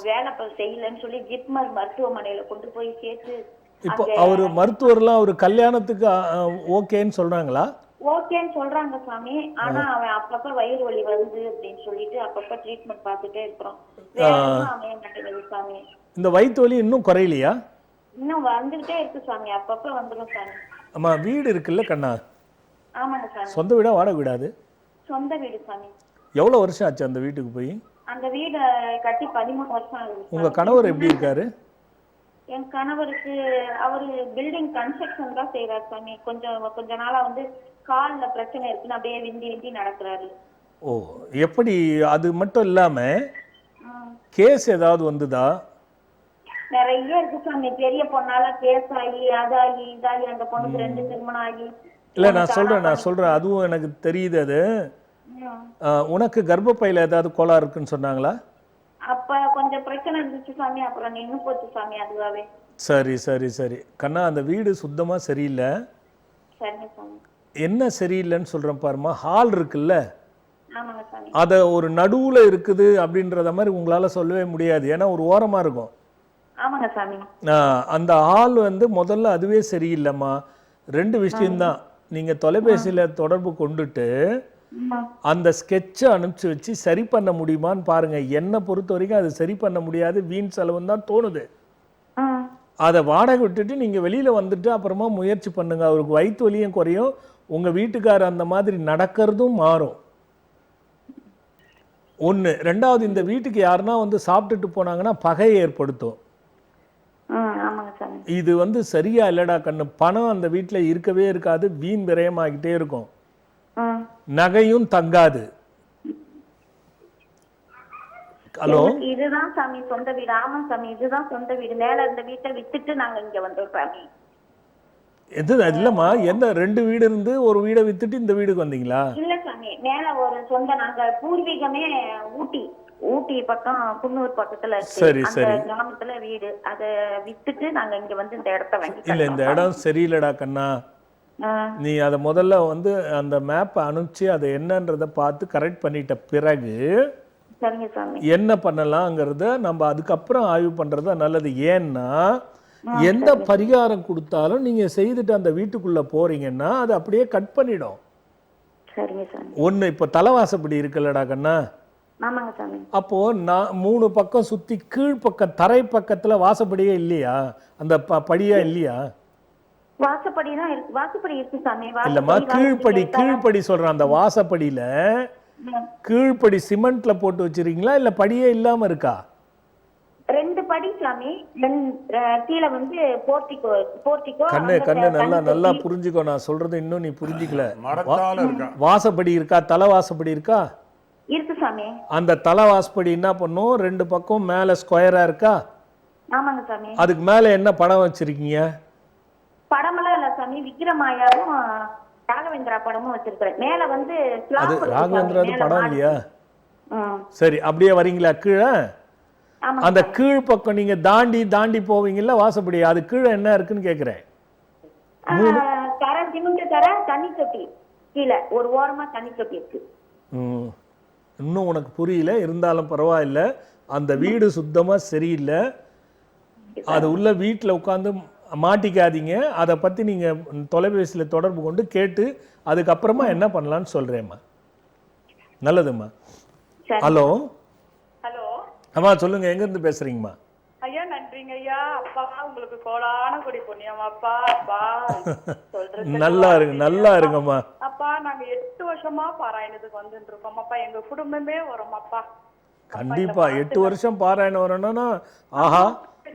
வேலை செய்யலன்னு சொல்லி ஜிப்மர் மருத்துவமனையில கொண்டு போய் சேர்த்து. இப்போ அவரு மருத்துவர்லாம் ஒரு கல்யாணத்துக்கு ஓகேன்னு சொல்றாங்களா? ஓகேன்னு சொல்றாங்க சாமி. ஆனா அவன் அப்பப்ப வயிறு வலி வருது அப்படின்னு சொல்லிட்டு அப்பப்ப ட்ரீட்மெண்ட் பார்த்துட்டே இருக்கிறோம். அமைய மாட்டேங்குது சாமி. இந்த வயிற்று வலி இன்னும் குறையலையா? இன்னும் வந்துகிட்டே இருக்கு சாமி, அப்பப்ப வந்துடும் சாமி. அம்மா, வீடு இருக்குல்ல கண்ணா? ஆமாங்க சாமி. சொந்த வீடா வாடகை வீடாது? சொந்த வீடு சாமி. எவ்வளவு வருஷம் ஆச்சு அந்த வீட்டுக்கு போய்? அந்த வீடு கட்டி 13 வருஷம் ஆகுது. உங்க கணவர் எப்படி இருக்காரு? என் கணவருக்கு அவரு பில்டிங் கன்ஸ்ட்ரக்ஷன் தான் செய்யறாரு சாமி. கொஞ்ச நாளா கால்ல பிரச்சனை இருக்குன்னு அப்படியே விந்தி நடக்கிறாரு. ஓ, எப்படி? அது மட்டும் இல்லாம கேஸ் ஏதாவது வந்ததா? நிறைய இருக்கு சாமி. பெரிய பொண்ணால கேஸ் ஆகி அதாகி இதாகி அந்த பொண்ணுக்கு 2 திருமணம் ஆகி. இல்ல, நான் சொல்றேன் அதுவும் எனக்கு தெரியுது. அது உனக்கு கர்ப்பப்பையில ஏதாவது கோளாறு இருக்குன்னு சொன்னாங்களா? அப்ப கொஞ்சம் பிரச்சனை இருந்துச்சு சாமி, அப்புறம் நின்னு போச்சு சாமி அதுவாவே. சரி சரி சரி கண்ணா, அந்த வீடு சுத்தமா சரியில்லை. சரிங்க சாமி. என்ன சரியில்லைன்னு சொல்றேன் பாருமா. ஹால் இருக்குல்ல, ஆமாங்க சாமி. அத ஒரு நடுவுல இருக்குது அப்படின்றத மாதிரி உங்களால சொல்லவே முடியாது, ஏன்னா ஒரு ஓரமா இருக்கும். ஆமாங்க சாமி. அந்த ஹால் முதல்ல அதுவே சரியில்லைம்மா. 2 விஷயம்தான். நீங்க தொலைபேசியில தொடர்பு கொண்டுட்டு அந்த ஸ்கெட்சை அனுப்பிச்சு வச்சு சரி பண்ண முடியுமான்னு பாருங்க. என்னை பொறுத்த வரைக்கும் அது சரி பண்ண முடியாது, வீண் செலவுன்னு தான் தோணுது. அதை வாடகை விட்டுட்டு நீங்க வெளியில வந்துட்டு அப்புறமா முயற்சி பண்ணுங்க. அவருக்கு வயிற்று வலியும் குறையும், உங்க வீட்டுக்காரர் அந்த மாதிரி நடக்கிறதும் மாறும். 1. 2வது, இந்த வீட்டுக்கு யாருன்னா சாப்பிட்டுட்டு போனாங்கன்னா பகையை ஏற்படுத்தும். இது சரியா இல்லடா கண்ணு. பணம் அந்த வீட்டுல இருக்கவே இருக்காது, வீண் விரயமாகிட்டே இருக்கும், நகையும் தங்காது. ஹலோ, இதுதான் சாமி சொந்த வீடு. ஆமா சாமி, இதுதான் சொந்த வீடு. மேல இந்த வீட்டை வித்துட்டு நாங்க இங்க வந்தோம் சாமி. எது இல்லம்மா, எந்த 2 வீடு இருந்து ஒரு வீடை வித்துட்டு இந்த வீடுக்கு வந்தீங்களா? இல்ல சாமி, மேல ஒரு சொந்த, நாங்க பூர்வீகமே ஊட்டி பக்கம் குன்னூர் பக்கத்துல சரி சரி கிராமத்துல வீடு. அத வித்துட்டு நாங்க இங்க இந்த இடத்த வாங்கி. இல்ல, இந்த இடம் சரியில்லடா கண்ணா. நீ அதை முதல்ல அந்த மேப்பை அனுப்பிச்சு அதை என்னன்றத பார்த்து கரெக்ட் பண்ணிட்ட பிறகு என்ன பண்ணலாங்கிறத நம்ம அதுக்கப்புறம் ஆய்வு பண்றதா நல்லது. ஏன்னா எந்த பரிகாரம் கொடுத்தாலும் நீங்க செய்துட்டு அந்த வீட்டுக்குள்ள போறீங்கன்னா அது அப்படியே கட் பண்ணிடும். ஒண்ணு, இப்ப தலைவாசப்படி இருக்குல்லடா கண்ணா, அப்போ நான் 3 பக்கம் சுத்தி கீழ்பக்கம் தரை பக்கத்துல வாசப்படியே இல்லையா? அந்த படியா இல்லையா? வாசப்படி தான் இருக்கு. வாசப்படி இருக்கு சாமி. இல்லம்மா, கீழ்படி சொல்றேன். அந்த வாசப்படியில கீழ்படி சிமெண்ட்ல போட்டு வச்சிருக்கீங்களா இல்ல படியே இல்லாம இருக்கா? 2 படி சாமி. கீழ போர்ட்டிகோ. கண்ணு நல்லா புரிஞ்சுக்கோ, நான் சொல்றது இன்னும் நீ புரிஞ்சிக்கல. மரத்தால இருக்கா? வாசப்படி இருக்கா? தலை வாசப்படி இருக்கா? இருக்கு சாமி. அந்த தலை வாசப்படி என்ன பண்ணும்? 2 பக்கம் மேல ஸ்கொயரா இருக்கா? ஆமாங்க சாமி. அதுக்கு மேல என்ன படம் வச்சிருக்கீங்க? படமெல்லாம் இல்ல சாமி, விக்ரமாயாவும் ராகவேந்திரா படமும் வச்சிருக்கிறேன். மேல அது ராகவேந்திரா படம் இல்லையா? சரி, அப்படியே வரீங்களா கீழே? அந்த கீழ் பக்கம் நீங்க தாண்டி போவீங்கல்ல வாசப்படி, அது கீழே என்ன இருக்குன்னு கேக்குறேன். சிமெண்ட் தண்ணி தொட்டி கீழே ஒரு ஓரமா தண்ணி தொட்டி இருக்கு. இன்னும் உனக்கு புரியல, இருந்தாலும் பரவாயில்ல. அந்த வீடு சுத்தமாக சரியில்லை. அது உள்ள வீட்டில் உட்காந்து மாட்டிக்காதீங்க. அதை பற்றி நீங்கள் தொலைபேசியில் தொடர்பு கொண்டு கேட்டு அதுக்கப்புறமா என்ன பண்ணலான்னு சொல்கிறேம்மா. நல்லதும்மா. சரி. ஹலோ ஹலோ அம்மா, சொல்லுங்கள், எங்கேருந்து பேசுகிறீங்கம்மா? ஐயா, நன்றிங்க ஐயா. அப்பா உங்களுக்கு கோடான கொடி புண்ணியம் அப்பா. அப்பா சொல்றது நல்லா இருங்க, நல்லா இருங்கம்மா. அப்பா, நாங்க 8 வருஷமா பாராயணத்துக்கு வந்துட்டு இருக்கோம் அப்பா. எங்க குடும்பமே வரும் அப்பா. கண்டிப்பா 8 வருஷம் பாராயணம் வரணும்னா ஆஹா,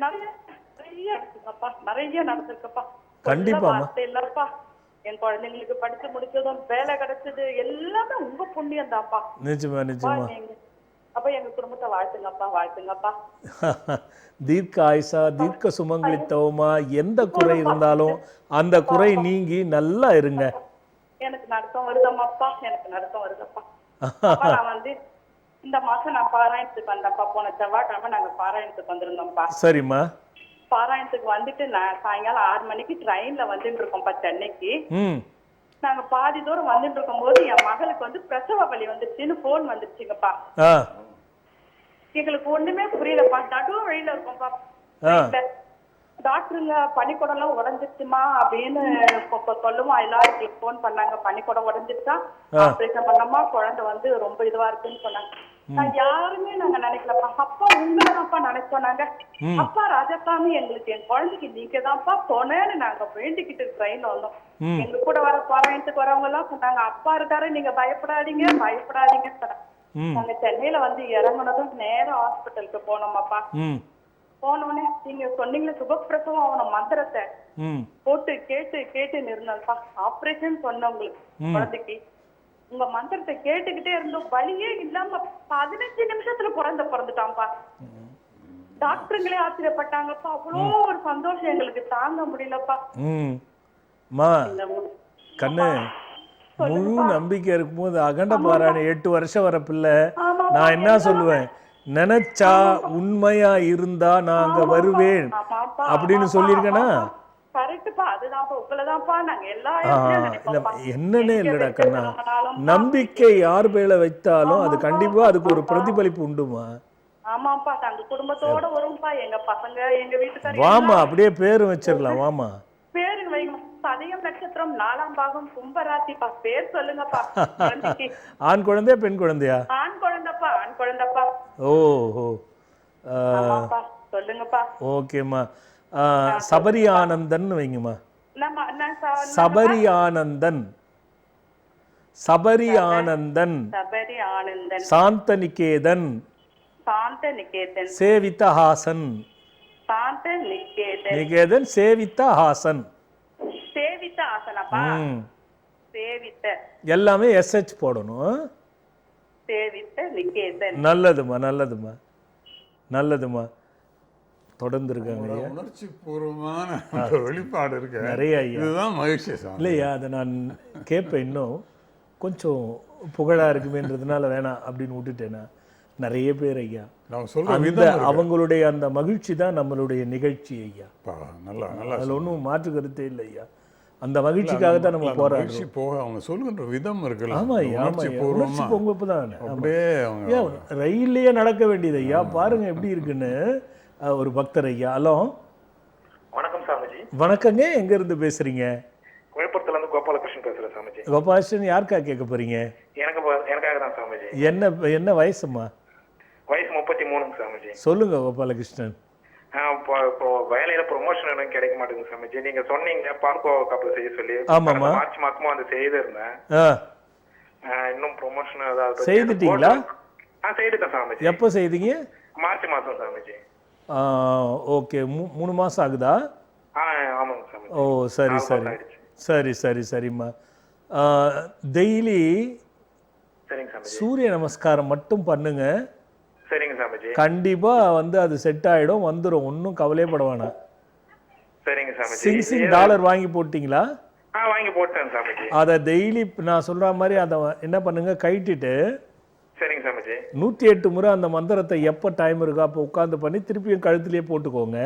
நிறைய இருக்குங்கப்பா, நிறைய நடந்திருக்குப்பா. கண்டிப்பாம்மா. வார்த்தை இல்லப்பா. என் குழந்தைங்களுக்கு படிச்சு முடிச்சதும் வேலை கிடைச்சது எல்லாமே உங்க புண்ணியம் தான்ப்பா. நிச்சயமா நிச்சயமா. அப்ப எங்க குடும்பத்தை வாழ்த்துங்கப்பா, வாழ்த்துங்கப்பா. தீர்க்க ஆயுசா, தீர்க்க சுமங்கலித்தவமா, எந்த குறை இருந்தாலும் அந்த குறை நீங்கி நல்லா இருங்க. எனக்கு நடத்தம் வருதம்மாப்பா, எனக்கு நடத்தம் வருதப்பா. நான் வந்து இந்த மாசம் நான் பாராயணத்துக்கு வந்தேன்ப்பா. போன செவ்வாய்க்கிழமை நாங்க பாராயணத்துக்கு வந்திருந்தோம்ப்பா. சரிம்மா. பாராயணத்துக்கு வந்துட்டு நான் சாயங்காலம் 6 மணிக்கு ட்ரெயின்ல வந்துட்டு இருக்கோம்ப்பா சென்னைக்கு. நாங்க பாதி தூரம் வந்துட்டு இருக்கும் போது என் மகளுக்கு வந்து பிரசவ வலி வந்துருச்சுன்னு போன் வந்துருச்சுங்கப்பா. எங்களுக்கு ஒண்ணுமே புரியலப்பா. நடுவு வழியில இருக்கோம்ப்பா. டாக்டருங்க பனிக்கூடம்லாம் உடஞ்சிருச்சுமா அப்படின்னு சொல்லுமா. எல்லாரும் போன் பண்ணாங்க, பனிக்கூடம் உடஞ்சிருச்சா, ஆபரேஷன் பண்ணமா, குழந்தை வந்து ரொம்ப இதுவா இருக்குன்னு சொன்னாங்க. யாருமே நாங்க நினைக்கலப்பா. அப்பா உண்மைதான்ப்பா நினைச்சோம் நாங்க. அப்பா ராஜசாமி, எங்களுக்கு என் குழந்தைக்கு நீங்க தான்ப்பா சொன்னேன்னு நாங்க வேண்டிக்கிட்டு ட்ரெயின்ல வந்தோம். எங்க கூட வர பாராயணத்துக்கு வரவங்க எல்லாம் சொன்னாங்க, அப்பா இருக்காரு, நீங்க பயப்படாதீங்க பயப்படாதீங்க. நாங்க சென்னையில வந்து இறங்குனதும் நேரம் ஹாஸ்பிட்டலுக்கு போனோமாப்பா. போனோடனே நீங்க சொன்னீங்களே சுகப்பிரசவம் ஆகணும் மந்திரத்தை போட்டு கேட்டு கேட்டு நிறுந்தாப்பா. ஆபரேஷன் சொன்னவங்களுக்கு குழந்தைக்கு உங்க மந்திரத்தை கேட்டுக்கிட்டே இருந்தோம். வலியே இல்லாம 15 நிமிஷத்துல பிறந்துட்டான்ப்பா. டாக்டருங்களே ஆச்சரியப்பட்டாங்கப்பா. அவ்வளோ ஒரு சந்தோஷம் எங்களுக்கு தாங்க முடியலப்பா. கண்ணு, முழு நம்பிக்கை இருக்கும்போது அகண்ட பாராயணம் 8 வருஷம் வர பிள்ளை, நான் என்ன சொல்லுவேன், நினைச்சா உண்மையா இருந்தா நான் அங்க வருவேன் அப்படின்னு சொல்லியிருக்கேனா? என்னன்னே இல்லடா கண்ணா, நம்பிக்கை யார் மேல வைத்தாலும் அது கண்டிப்பா அதுக்கு ஒரு பிரதிபலிப்பு உண்டுமா. வாமா, அப்படியே பேரும் வச்சிடலாம். வாமா, பேரு வைங்க. சதயம் நட்சத்திரம் 4ஆம் பாகம் கும்பராசிப்பா. பேர் சொல்லுங்கப்பா. ஆண் குழந்தையா பெண் குழந்தையா? ஆண் குழந்தைப்பா, ஆண் குழந்தைப்பா. ஓஹோ, சொல்லுங்கப்பா. ஓகேம்மா. சபரி ஆனந்தன் வைங்கம்மா. சபரி ஆனந்தன், சபரி ஆனந்தன், சபரி ஆனந்தன், சாந்த நிகேதன், சாந்த நிகேதன், சேவித ஹாசன், சாந்த நிகேதன், நிகேதன் சேவித ஹாசன், சேவித ஹாசனப்பா. சேவித எல்லாமே எஸ்ஹெச் போடணும். சேவித நிகேதன். நல்லதுமா நல்லதுமா நல்லதுமா. தொடர்ந்து இருக்காங்க. உணர்ச்சி பூர்வமான வெளிப்பாடு இருக்கு நிறைய ஐயா. இதுதான் மகிழ்ச்சி இல்லையா? அதை நான் கேட்பேன். இன்னும் கொஞ்சம் புகழா இருக்குமேன்றதுனால வேணாம் அப்படின்னு விட்டுட்டேன்னா நிறைய பேர் ஐயா அந்த அவங்களுடைய அந்த மகிழ்ச்சி தான் நம்மளுடைய நிகழ்ச்சி ஐயா. நல்லா நல்லா அதில் ஒன்றும் மாற்று கருத்தே இல்லை ஐயா. அந்த மகிழ்ச்சிக்காக தான் நம்ம போராடுறோம். போக அவங்க சொல்லுன்ற விதம் இருக்குல்ல. ஆமா ஐயா, ஆமா ஐயா. உணர்ச்சி பொங்கப்பு தான். அப்படியே ரயில்லையே நடக்க வேண்டியது ஐயா. பாருங்க எப்படி இருக்குன்னு. ஒரு பக்தர் ஐயா. ஹலோ, வணக்கம் சாமிஜி. வணக்கங்க. எங்க இருந்து பேசுறீங்க? விழுப்புரத்துல இருந்து கோபாலகிருஷ்ணன் பேசுறேன் சாமிஜி. கோபாலகிருஷ்ணன் யாருக்கா கேட்க போறீங்க? எனக்காக தான் சாமிஜி. என்ன வயசுமா? வயசு 33 சாமிஜி. சொல்லுங்க கோபாலகிருஷ்ணன். இப்போ வேலையில ப்ரொமோஷன் எனக்கு கிடைக்க மாட்டேங்குது சாமிஜி. நீங்க சொன்னீங்க பார்க்கோ காப்பீடு செய்ய சொல்லி. ஆமாமா, மார்ச் மாசமா வந்து செய்திருந்தேன். இன்னும் ப்ரொமோஷன் ஏதாவது செய்துட்டீங்களா? செய்துட்டேன் சாமிஜி. எப்போ செய்தீங்க? மார்ச் மாசம் சாமிஜி. ஓகே, 3 மாசம் ஆகுதா? ஆமாங்க சாமிஜி. ஓ சரி சரி சரி சரி சரிம்மா. டெய்லி சூரிய நமஸ்காரம் மட்டும் பண்ணுங்க. சரிங்க சாமிஜி. கண்டிப்பா வந்து அது செட் ஆயிடும், வந்துடும். ஒன்றும் கவலைப்பட வேணாம். சரிங்க சாமிஜி. சிங் டாலர் வாங்கி போட்டீங்களா? வாங்கி போட்டேன் சாமிஜி. அதை டெய்லி நான் சொல்ற மாதிரி அதை என்ன பண்ணுங்க, கைட்டிட்டு சரிங்க சாமிஜி 108 முறை அந்த மந்திரத்தை எப்போ டைம் இருக்கோ அப்போ உட்காந்து பண்ணி திருப்பியும் கழுத்துலேயே போட்டுக்கோங்க.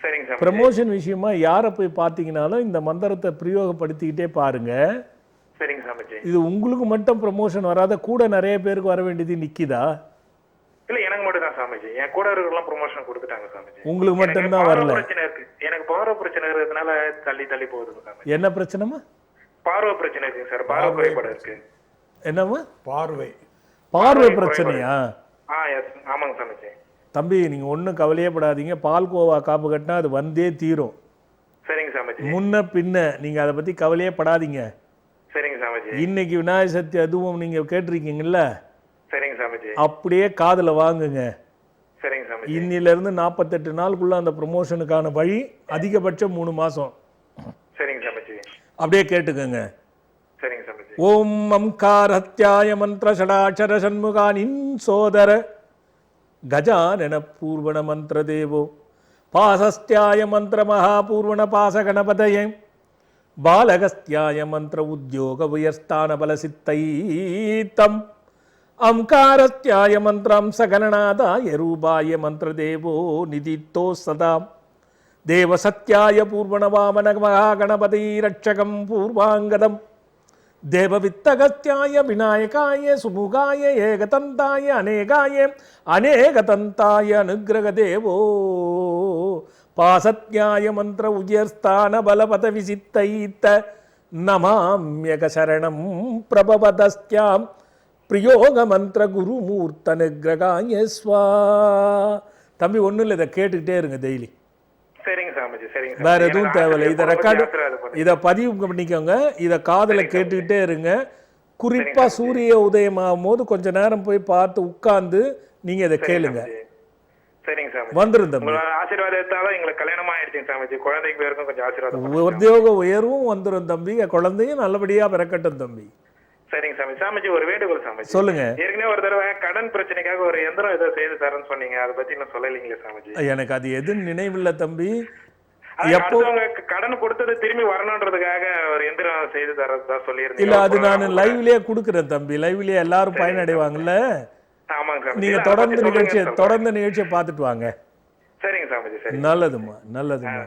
சரிங்க சாமிஜி. ப்ரமோஷன் விஷயமா யாரை போய் பார்த்தீங்கனாலும் இந்த மந்திரத்தை பிரயோகப்படுத்திக்கிட்டே பாருங்க. சரிங்க சாமிஜி. இது உங்களுக்கு மட்டும் ப்ரமோஷன் வராத, கூட நிறைய பேருக்கு வர வேண்டியது நிக்குதா? இல்ல எனக்கு மட்டும் தான் சாமிஜி. என் கூட இருக்கிறவங்க ப்ரொமோஷன் கொடுத்துட்டாங்க சாமிஜி. உங்களுக்கு மட்டும் தான் வரல. பிரச்சனை இருக்கு, எனக்கு பார்வை பிரச்சனை இருக்கிறதுனால தள்ளி தள்ளி போகுது சாமிஜி. என்ன பிரச்சனைமா? பார்வை பிரச்சனை இருக்கு சார், பார்வை குறைபாடு இருக்கு. என்னம்மா? பார்வை பிரச்சனையா? எஸ் ஆமாங்க சாமிஜி. தம்பி நீங்க ஒன்றும் கவலையே படாதீங்க, பால்கோவா காப்பு கட்டினா அது வந்தே தீரும். சரிங்க சாமிஜி. முன்ன பின்ன நீங்க அதை பத்தி கவலையே படாதீங்க. சரிங்க சாமிஜி. இன்னைக்கு விநாயகர் சதுர்த்தி அதுவும் நீங்க கேட்டிருக்கீங்கல்ல, சரிங்க சாமிஜி. அப்படியே காதுல வாங்குங்க. சரிங்க சாமிஜி. இன்னில இருந்து 48 நாளுக்குள்ள அந்த ப்ரமோஷனுக்கான வழி, அதிகபட்சம் 3 மாசம். சரிங்க சாமிஜி. அப்படியே கேட்டுக்கோங்க. சரிங்க சாமிஜி. ஓம் அம்காரத்யாய மந்திர ஷடாட்சர சண்முகானின் சோதர கஜானன பூர்வண மந்திர தேவோ பாசஸ்தியாய மந்திர மகாபூர்வண பாச கணபதயே பாலகஸ்தியாய மந்திர உத்யோக உயர்ஸ்தான பல சித்தைத்தம் அம்காரத்யாய மந்திரம் சகணநாதாய ரூபாய மந்திர தேவோ நிதித்தோ சதாம் தேவ சத்யாய பூர்வண வாமன மகாகணபதி ரட்சகம் பூர்வாங்கதம் தேவவித்தகத்யாய விநாயகாய சுமுகாய ஏகதந்தாய அநேகாய அநேகதந்தாய அனுகிரக தேவோ பாசத்யாய மந்திர உயர்ஸ்தான பலபத விசித்தைத்த நமாம்யக சரணம் பிரபவதஸ்யாம் பிரியோக மந்திர குருமூர்த்த நிகிரகாய ஸ்வா. தம்பி ஒன்றும் இல்லை, இதை கேட்டுக்கிட்டே இருங்க டெய்லி. சரிங்க சாமிஜி. சரிங்க. வேற எதுவும் தேவையில்லை. இதை ரெக்கார்டு, இதை பதிவு பண்ணிக்கோங்க, இதை காதில் கேட்டுக்கிட்டே இருங்க. குறிப்பா சூரிய உதயம் ஆகும் போது கொஞ்ச நேரம் போய் பார்த்து உட்கார்ந்து நீங்க இதை கேளுங்க. சரிங்க சாமிஜி. வந்துரும் தம்பி. ஆசீர்வாதத்தால எங்களுக்கு கல்யாணம் ஆயிடுச்சு சாமிஜி. குழந்தைக்கு பேருக்கும் கொஞ்சம் ஆசீர்வாதம். உத்தியோக உயர்வும் வந்துரும் தம்பி, குழந்தையும் நல்லபடியா பிறக்கட்டும் தம்பி. சரிங்க சாமி. சாமிஜி ஒரு வேண்டுகோள் சாமிஜி. சொல்லுங்க. ஏற்கனவே ஒரு தடவை கடன் பிரச்சனைக்காக ஒரு எந்திரம் ஏதோ செய்து தரேன்னு சொன்னீங்க, அதை பத்தி இன்னும் சொல்லலீங்களே சாமிஜி. எனக்கு அது எதுவும் நினைவில்லை தம்பி. எப்போ கடன் கொடுத்தது திரும்பி வரணுன்றதுக்காக ஒரு எந்திரம் செய்து தரதா சொல்லியிருந்தீங்க. இல்ல அது நான் லைவ்லயே கொடுக்குறேன் தம்பி, லைவ்லயே எல்லாரும் பயனடைவாங்கல்ல. ஆமாங்க சாமி. நீங்க தொடர்ந்து நிகழ்ச்சியை பார்த்துட்டு வாங்க. சரிங்க சாமிஜி. சரி. நல்லதுமா நல்லதுமா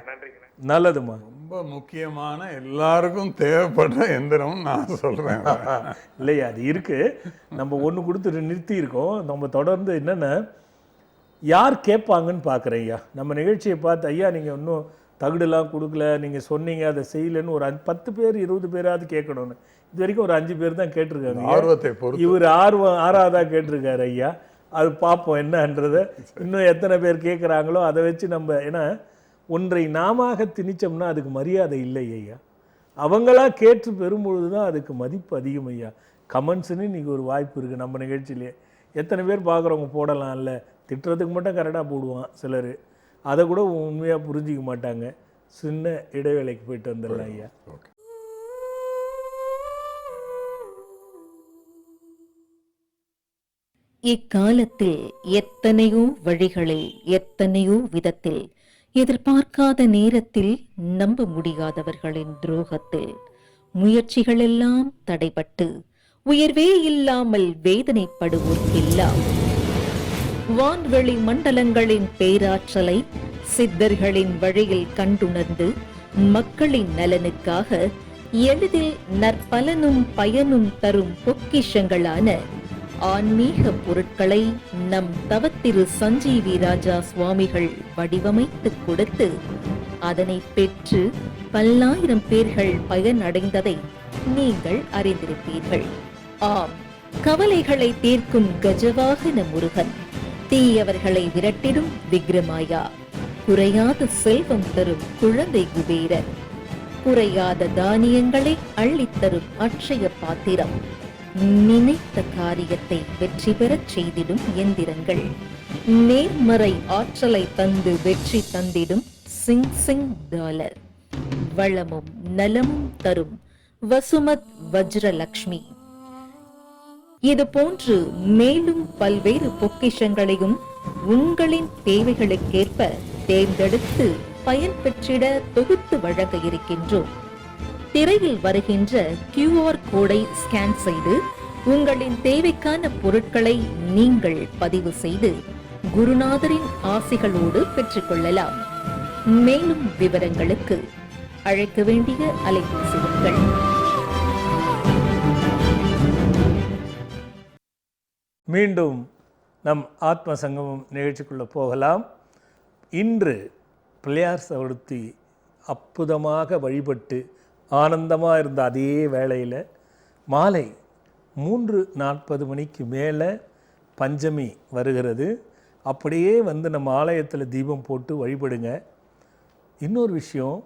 நல்லதுமா. ரொம்ப முக்கியமான எல்லாருக்கும் தேவைப்படுற எந்திரம் நான் சொல்றேன். இல்லையா அது இருக்கு, நம்ம ஒன்று கொடுத்துட்டு நிறுத்தி இருக்கோம். நம்ம தொடர்ந்து என்னென்ன யார் கேட்பாங்கன்னு பார்க்குறேன் ஐயா. நம்ம நிகழ்ச்சியை பார்த்து ஐயா நீங்கள் இன்னும் தகுடுலாம் கொடுக்கல, நீங்கள் சொன்னீங்க அதை செய்யலைன்னு ஒரு 10 பேர் 20 பேராவது கேட்கணும்னு. இது வரைக்கும் ஒரு 5 பேர் தான் கேட்டிருக்காங்க. ஆர்வத்தை பொறுத்து இவர் ஆறாவதாக கேட்டிருக்காரு ஐயா. அது பார்ப்போம் என்னன்றதை. இன்னும் எத்தனை பேர் கேட்குறாங்களோ அதை வச்சு நம்ம, ஏன்னா ஒன்றை நாம திணிச்சோம்னா அதுக்கு மரியாதை இல்லை ஐயா. அவங்களா கேட்டு பெறும்பொழுது தான் அதுக்கு மதிப்பு அதிகம் ஐயா. கமெண்ட்ஸ்ன்னு இன்றைக்கி ஒரு வாய்ப்பு இருக்குது நம்ம நிகழ்ச்சியிலே. எத்தனை பேர் பார்க்குறவங்க போடலாம்ல, திட்டுறதுக்கு மட்டும் கரெக்டாக போடுவான் சிலர், அதை கூட உண்மையாக புரிஞ்சிக்க மாட்டாங்க. சின்ன இடைவேளைக்கு போயிட்டு வந்துடலாம் ஐயா. ஓகே. இக்காலத்தில் எத்தனையோ வழிகளில் எத்தனையோ விதத்தில் எதிர்பார்க்காத நேரத்தில் நம்ப முடியாதவர்களின் துரோகத்தில் முயற்சிகளெல்லாம் தடைபட்டு உயர்வே இல்லாமல் வேதனைப்படுவோர்க்கெல்லாம் வான்வெளி மண்டலங்களின் பேராற்றலை சித்தர்களின் வழியில் கண்டுணர்ந்து மக்களின் நலனுக்காக எளிதில் நற்பலனும் பயனும் தரும் பொக்கிஷங்களான ஆன்மீக பொருட்களை நம் தவத்திரு சஞ்சீவி ராஜா சுவாமிகள் வடிவமைத்து கொடுத்து அதனை பெற்று பல்லாயிரம் பேர்கள் பயனடைந்ததை நீங்கள் அறிந்திருப்பீர்கள். ஆம், கவலைகளை தீர்க்கும் கஜவாகன முருகன், தீயவர்களை விரட்டிடும் விக்ரமாயா, குறையாத செல்வம் தரும் குழந்தை குபேரன், குறையாத தானியங்களை அள்ளித்தரும் அட்சய பாத்திரம், நினைத்த காரியத்தை வெற்றி பெறச் செய்திடும் எந்திரங்கள், நேர்மறை ஆற்றலை தந்து வெற்றி தந்திடும் சிங் சிங் டாலர், வளமும் நலமும் தரும் வசுமத் வஜ்ரலக்ஷ்மி, இது போன்று மேலும் பல்வேறு பொக்கிஷங்களையும் உங்களின் தேவைகளுக்கேற்ப தேர்ந்தெடுத்து பயன் பெற்றிட தொகுத்து வழங்க இருக்கின்றோம். திரையில் வருகின்ற QR கோடை ஸ்கேன் செய்து உங்களின் தேவைக்கான பொருட்களை நீங்கள் பதிவு செய்து குருநாதரின் ஆசிகளோடு பெற்றுக்கொள்ளலாம். மேலும் விவரங்களுக்கு அழைக்க வேண்டிய அலைபேசி எண்கள் மீண்டும் நம் ஆத்ம சங்கமம் நிகழ்ச்சிக்குள்ளே போகலாம். இன்று பிள்ளையார் சதுர்த்தி அற்புதமாக வழிபட்டு ஆனந்தமாக இருந்த அதே வேளையில் மாலை 3:40 மணிக்கு மேலே பஞ்சமி வருகிறது. அப்படியே வந்து நம்ம ஆலயத்தில் தீபம் போட்டு வழிபடுங்க. இன்னொரு விஷயம்,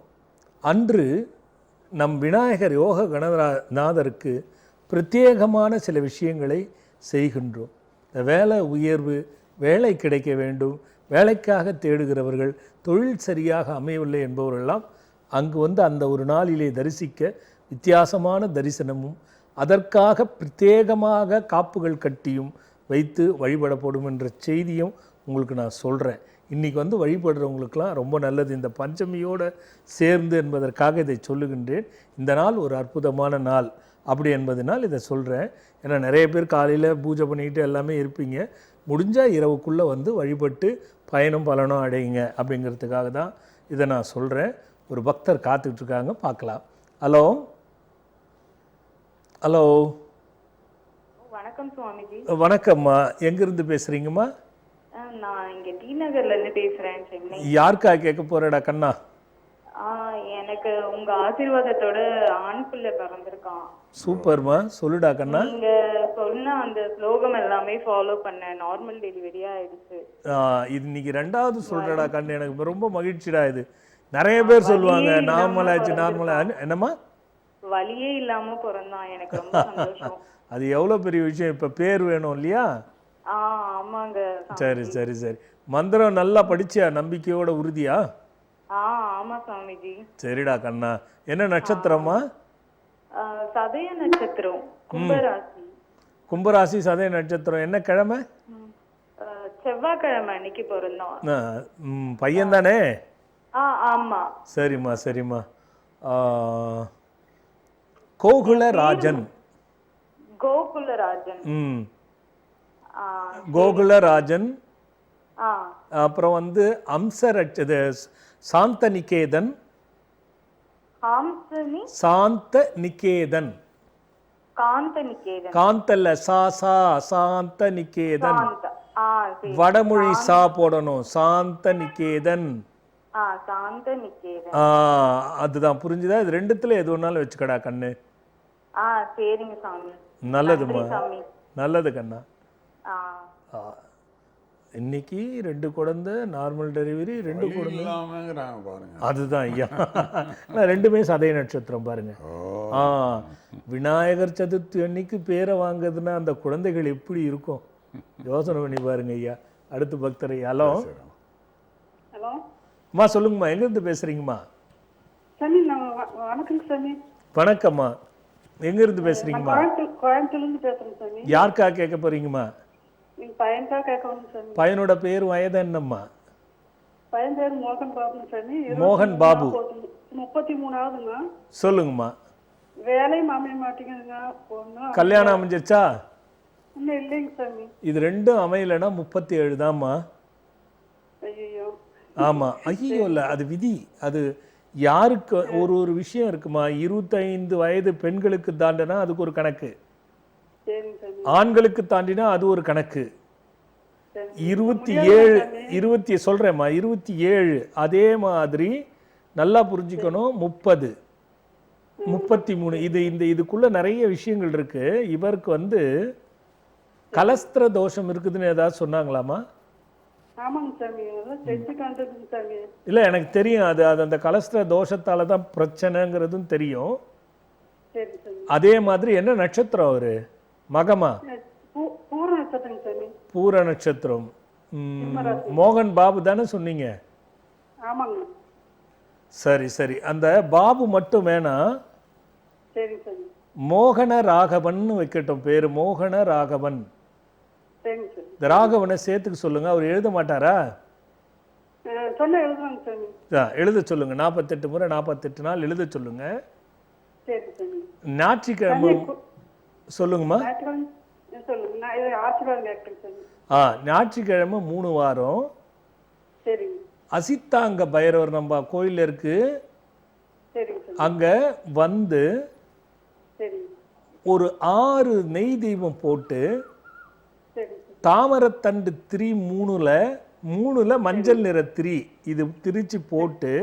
அன்று நம் விநாயகர் யோக கணநாதருக்கு பிரத்யேகமான சில விஷயங்களை செய்கின்றோம். இந்த வேலை உயர்வு, வேலை கிடைக்க வேண்டும், வேலைக்காக தேடுகிறவர்கள், தொழில் சரியாக அமையவில்லை என்பவரெல்லாம் அங்கு வந்து அந்த ஒரு நாளிலே தரிசிக்க வித்தியாசமான தரிசனமும் அதற்காக பிரத்யேகமாக காப்புகள் கட்டியும் வைத்து வழிபடப்படும் என்ற செய்தியும் உங்களுக்கு நான் சொல்கிறேன். இன்றைக்கி வந்து வழிபடுறவங்களுக்கெல்லாம் ரொம்ப நல்லது, இந்த பஞ்சமியோடு சேர்ந்து என்பதற்காக இதை சொல்லுகின்றேன். இந்த நாள் ஒரு அற்புதமான நாள் அப்படி என்பதனால் இதை சொல்கிறேன். ஏன்னா நிறைய பேர் காலையில் பூஜை பண்ணிக்கிட்டு எல்லாமே இருப்பீங்க. முடிஞ்சால் இரவுக்குள்ளே வந்து வழிபட்டு பயனும் பலனும் அடையுங்க அப்படிங்கிறதுக்காக தான் இதை நான் சொல்கிறேன். ஒரு பக்தர் காத்துட்ருக்காங்க, பார்க்கலாம். Hello hello. வணக்கம் சுவாமிஜி. வணக்கம்மா, எங்கேருந்து பேசுகிறீங்கம்மா? நான் இங்கே டி நகர்லேருந்து பேசுகிறேன், சென்னை. யாருக்கா கேட்க போகிறடா கண்ணா? எனக்கு உங்கள் ஆசீர்வாதத்தோட ஆண் பிள்ளை பிறந்திருக்கான். சூப்பர்மா, சொல்லுடா கண்ணா. நீங்கள் சொன்ன அந்த ஸ்லோகம் எல்லாமே ஃபாலோ பண்ண நார்மல் டெலிவரியாக ஆயிடுச்சு. இது இன்னைக்கு 2வது சொல்கிறடா கண்ணு, எனக்கு ரொம்ப மகிழ்ச்சிடா. இது நிறைய பேர் சொல்லுவாங்க நார்மல் ஆச்சு நார்மல். என்னம்மா? வலியே இல்லாமல் பிறந்தான், எனக்கு ரொம்ப சந்தோஷம். அது எவ்வளோ பெரிய விஷயம். இப்போ பேர் வேணும் இல்லையா? ஆமாங்க. சரி சரி சரி. மந்திரம் நல்லா படிச்சியா? நம்பிக்கையோட உறுதியா? ஆமா சுவாமிஜி. சரிடா கண்ணா. என்ன நட்சத்திரமா? சதய நட்சத்திரம், கும்பராசி. கும்பராசி, சதய நட்சத்திரம். என்ன கிழமை? செவ்வாய்க்கிழமை அன்னைக்கு பிறந்தோம். பையன் தானே? ஆமா. சரிம்மா சரிம்மா. கோகுலராஜன். கோகுலராஜன். கோகுலராஜன். அப்புறம் வந்து அம்சரட்சது சாந்த நிகேதன். சாந்த நிகேதன். காந்தல்ல சா சாந்த நிகேதன். வடமொழி சா போடணும். சாந்த நிகேதன். அதுதான் புரிஞ்சுதா? இது ரெண்டுத்துல எது ஒன்னாலும் வச்சுக்கடா கண்ணு. சரிங்க சாமி. நல்லதுமா, நல்லது கண்ணா. இன்னைக்கு 2 குழந்தை நார்மல் டெலிவரி, 2 குழந்தை பாருங்க. அதுதான் ஐயா. ரெண்டுமே சதய நட்சத்திரம் பாருங்க. விநாயகர் சதுர்த்தி அன்னைக்கு பேரை வாங்குறதுன்னா அந்த குழந்தைகள் எப்படி இருக்கும் யோசனை பண்ணி பாருங்க ஐயா. அடுத்து பக்தரை. ஹலோ ஹலோ அம்மா, சொல்லுங்கம்மா, எங்கேருந்து பேசுறீங்கம்மா? வணக்கங்க சாமி. வணக்கம்மா, எங்கேருந்து பேசுறீங்கம்மா? கோயம்புத்தூர்லேருந்து பேசுகிறேன் சாமி. யாருக்கா கேட்க போறீங்கம்மா? பையனுக்காக கேட்கணும் சாமி. பையனோட பேர் வயது என்னம்மா? பையன் பேர் மோகன் பாபு சாமி. மோகன் பாபு. 33ஆவதுங்க. சொல்லுங்கம்மா. வேலையும் அமைய மாட்டேங்குதுங்க. பொண்ணு கல்யாணம் அமைஞ்சிருச்சா? இன்னும் இல்லைங்க சாமி. இது 2ம் அமையலைன்னா 37 தான்மா. ஐயோ. ஆமாம், ஐயோ இல்லை, அது விதி. அது யாருக்கு ஒரு விஷயம் இருக்குமா. 25 வயது பெண்களுக்கு தாண்டினா அதுக்கு ஒரு கணக்கு, ஆண்களுக்கு தாண்டினா அது ஒரு கணக்கு. 27 சொல்கிறேம்மா, 27. அதே மாதிரி நல்லா புரிஞ்சுக்கணும். 30, 33 இதுக்குள்ள நிறைய விஷயங்கள் இருக்கு. இவருக்கு வந்து கலஸ்திர தோஷம் இருக்குதுன்னு ஏதாவது சொன்னாங்களாமா? இல்லை, எனக்கு தெரியும். அது அந்த கலஸ்திர தோஷத்தால தான் பிரச்சனைங்கிறதும் தெரியும். அதே மாதிரி என்ன நட்சத்திரம் அவரு? மகமா? பூர நட்சத்திரம். மோகன் பாபு தானே சொன்னீங்க? சரி சரி. அந்த பாபு மட்டும் வேணாம், மோகன ராகவன் வைக்கட்டும் பேரு. மோகன ராகவன். இந்த ராகவனை சேர்த்துக்க சொல்லுங்க. அவர் எழுத மாட்டாரா? எழுத சொல்லுங்க. 48 முறை 48 நாள் எழுத சொல்லுங்க. ஞாயிற்றுக்கிழமை சொல்லுங்கம்மா. ஞாயிற்றுக்கிழமை 3 வாரம் அசித்தாங்க பைரவர் நம்ம கோயில் இருக்கு, அங்க வந்து ஒரு 6 நெய் தீபம் போட்டு சரி சார். தாமரத்தண்டு திரி மூணுல மஞ்சள் நிற திரி இது திரிச்சு போட்டு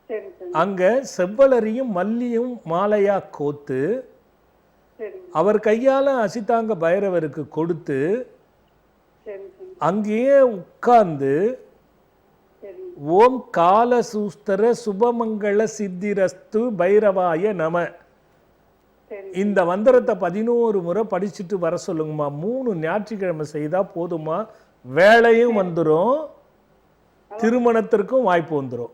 சரி சார். அங்க செவ்வலரியும் மல்லியும் மாலையா கோத்து சரி அவர் கையால அசிதாங்க பைரவருக்கு கொடுத்து சரி சார். அங்கேயே உட்கார்ந்து சரி ஓம் காலசூஸ்தர சுபமங்கள சித்திரஸ்து பைரவாய நம சரி இந்த மந்திரத்தை 11 முறை படிச்சுட்டு வர சொல்லுங்கம்மா. 3 ஞாயிற்றுக்கிழமை செய்தா போதுமா, வேலையும் வந்துடும், திருமணத்திற்கும் வாய்ப்பு வந்துடும்.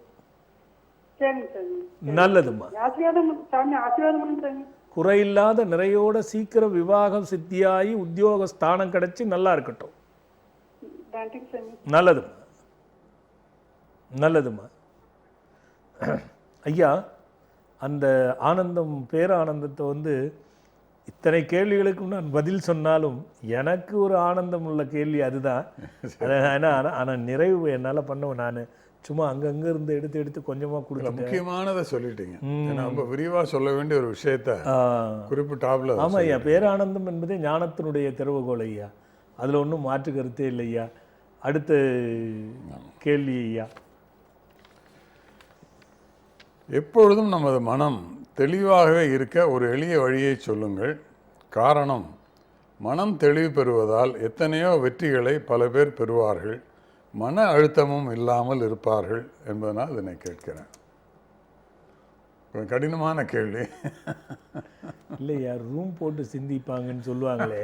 சரிங்க சார். நல்லதும்மா. ஆசீர்வாதம் சாமி, ஆசீர்வாதம் பண்ணுங்க சாமி. குறையில்லாத நிறையோட சீக்கிரம் விவாகம் சித்தியாகி உத்தியோக ஸ்தானம் கிடைச்சி நல்லா இருக்கட்டும். நன்றிங்க சாமி. நல்லதும்மா, நல்லதும்மா. ஐயா, அந்த ஆனந்தம் பேரானந்தத்தை வந்து இத்தனை கேள்விகளுக்கும் நான் பதில் சொன்னாலும் எனக்கு ஒரு ஆனந்தம் உள்ள கேள்வி அதுதான். ஆனால் நிறைவு என்னால் பண்ண நான் சும்மா அங்கங்கே இருந்து எடுத்து கொஞ்சமாக கொடுத்தேன். முக்கியமானதை சொல்லிட்டீங்க. ஏன்னா ரொம்ப விரிவாக சொல்ல வேண்டிய ஒரு விஷயத்த குறிப்பிட்டாப்ல. ஆமாம் ஐயா, பேரானந்தம் என்பதே ஞானத்தினுடைய திறவுகோல் ஐயா, அதில் ஒன்றும் மாற்று கருத்தே இல்லை ஐயா. அடுத்த கேள்வி ஐயா. எப்பொழுதும் நமது மனம் தெளிவாகவே இருக்க ஒரு எளிய வழியை சொல்லுங்கள். காரணம், மனம் தெளிவு பெறுவதால் எத்தனையோ வெற்றிகளை பல பேர் பெறுவார்கள், மன அழுத்தமும் இல்லாமல் இருப்பார்கள் என்பதனால் இதனை கேட்கிறேன். கொஞ்சம் கடினமான கேள்வி. இல்லையா, ரூம் போட்டு சிந்திப்பாங்கன்னு சொல்லுவாங்களே,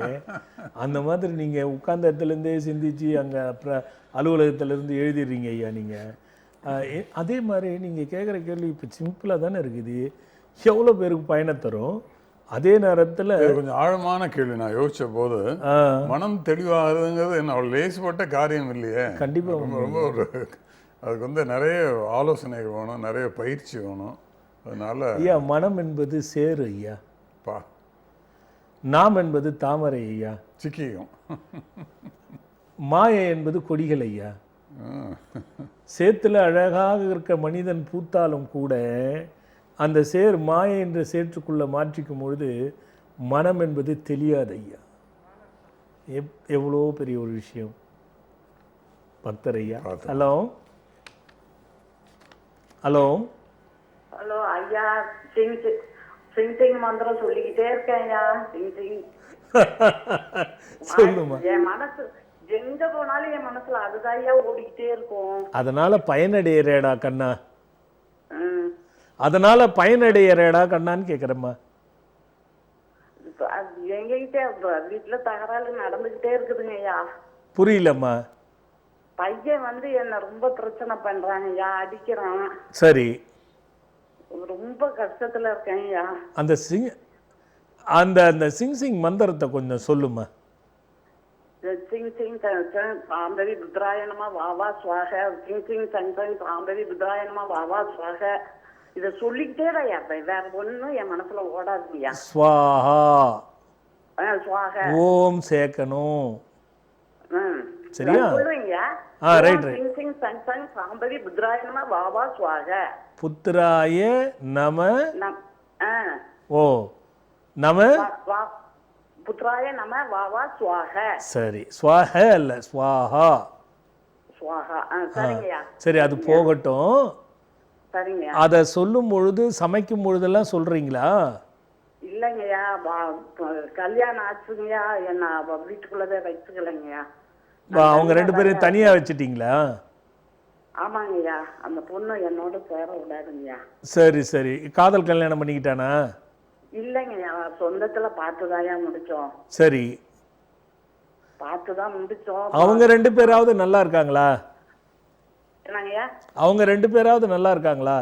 அந்த மாதிரி நீங்கள் உட்கார்ந்த இடத்துலேருந்தே சிந்திச்சு அங்கே அப்புறம் அலுவலகத்திலேருந்து எழுதிடுறீங்க ஐயா நீங்கள். அதே மாதிரி நீங்கள் கேட்குற கேள்வி இப்போ சிம்பிளாக தானே இருக்குது, எவ்வளோ பேருக்கு பயணம் தரும். அதே நேரத்தில் கொஞ்சம் ஆழமான கேள்வி. நான் யோசித்த போது மனம் தெளிவாகிறதுங்கிறது என்ன அவ்வளோ லேசுப்பட்ட காரியம் இல்லையே. கண்டிப்பாக ரொம்ப ரொம்ப ஒரு அதுக்கு வந்து நிறைய ஆலோசனைகள் வேணும், நிறைய பயிற்சி வேணும். அதனால ஐயா, மனம் என்பது சேரு ஐயா, நாம் என்பது தாமரை ஐயா, சிக்கியும். மாயை என்பது கொடிகள் ஐயா. சேத்துல அழகாக இருக்க மனிதன் பூத்தாலும் கூட அந்த சேர் மாயை என்ற சேற்றுக்குள்ளே மாற்றிக்கும் பொழுது மனம் என்பது தெரியாது ஐயா. எவ்வளோ பெரிய ஒரு விஷயம். பக்தர் ஐயா. ஹலோ ஹலோ ஹலோ ஐயா, சிங் சிங் சிங் மந்திரம் சொல்லிக்கிட்டே இருக்கேன் ஐயா. சிங் சிங் சொல்லுமா. என் மனசு எங்க போனாலும் என் மனசுல அதுதான் ஐயா ஓடிக்கிட்டே இருக்கும். அதனால பயனடையறேடா கண்ணா, அதனால பயனடையறேடா கண்ணான்னு கேட்குறேம்மா. எங்ககிட்ட வீட்டுல தகராறு நடந்துகிட்டே இருக்குதுங்க ஐயா. புரியலம்மா. பையன் வந்து என்ன ரொம்ப பிரச்சனை பண்றாங்க ஐயா, அடிக்கிறான். சரி, ரொம்ப கஷ்டத்துல இருக்கேன் ஐயா. அந்த அந்த சிங் மந்திரத்தை கொஞ்சம் சொல்லுமா. சிங் சிங் சாம்பவி புத்ராயணமா வாவா சுவாக, சிங் சிங் சங் சங் சாம்பவி புத்ராயணமா வாவா சுவாக. இதை சொல்லிக்கிட்டே தான் ஐயா, வேற ஒன்றும் என் மனசுல ஓடாதுங்கய்யா. ஸ்வாஹா, சுவாக, ஓம் சேர்க்கணும். சரியா? சொல்லுவீங்கய்யா. Right right. சிங் சிங் சங் சங் சாம்பவி புத்ராயணமா வாவா சுவாக. புத்திராய நம. ஓ நம புத்ராய நம வாவா சுவாக. சரி, ஸ்வாஹ அல்ல ஸ்வாஹா. சுவாகா. சரிங்கய்யா. சரி, அது போகட்டும். சரிங்கய்யா. அதை சொல்லும் பொழுது சமைக்கும் பொழுதெல்லாம் சொல்றீங்களா? இல்லைங்கய்யா, கல்யாணம் ஆச்சுங்கய்யா, என்ன வீட்டுக்குள்ளதே வச்சுக்கலைங்கய்யா. அவங்க 2 பேரும் தனியா வச்சுட்டீங்களா? ஆமாங்கய்யா, அந்த பொண்ணு என்னோட சேர விடாதுங்கய்யா. சரி சரி, காதல் கல்யாணம் பண்ணிக்கிட்டானா? இல்லைங்கய்யா, சொந்தத்துல பார்த்துதாயா முடிச்சோம். சரி, பார்த்துதான் முடிச்சோம். அவங்க 2 பேராவது நல்லா இருக்காங்களா? என்னங்கய்யா? அவங்க 2 பேராவது நல்லா இருக்காங்களா?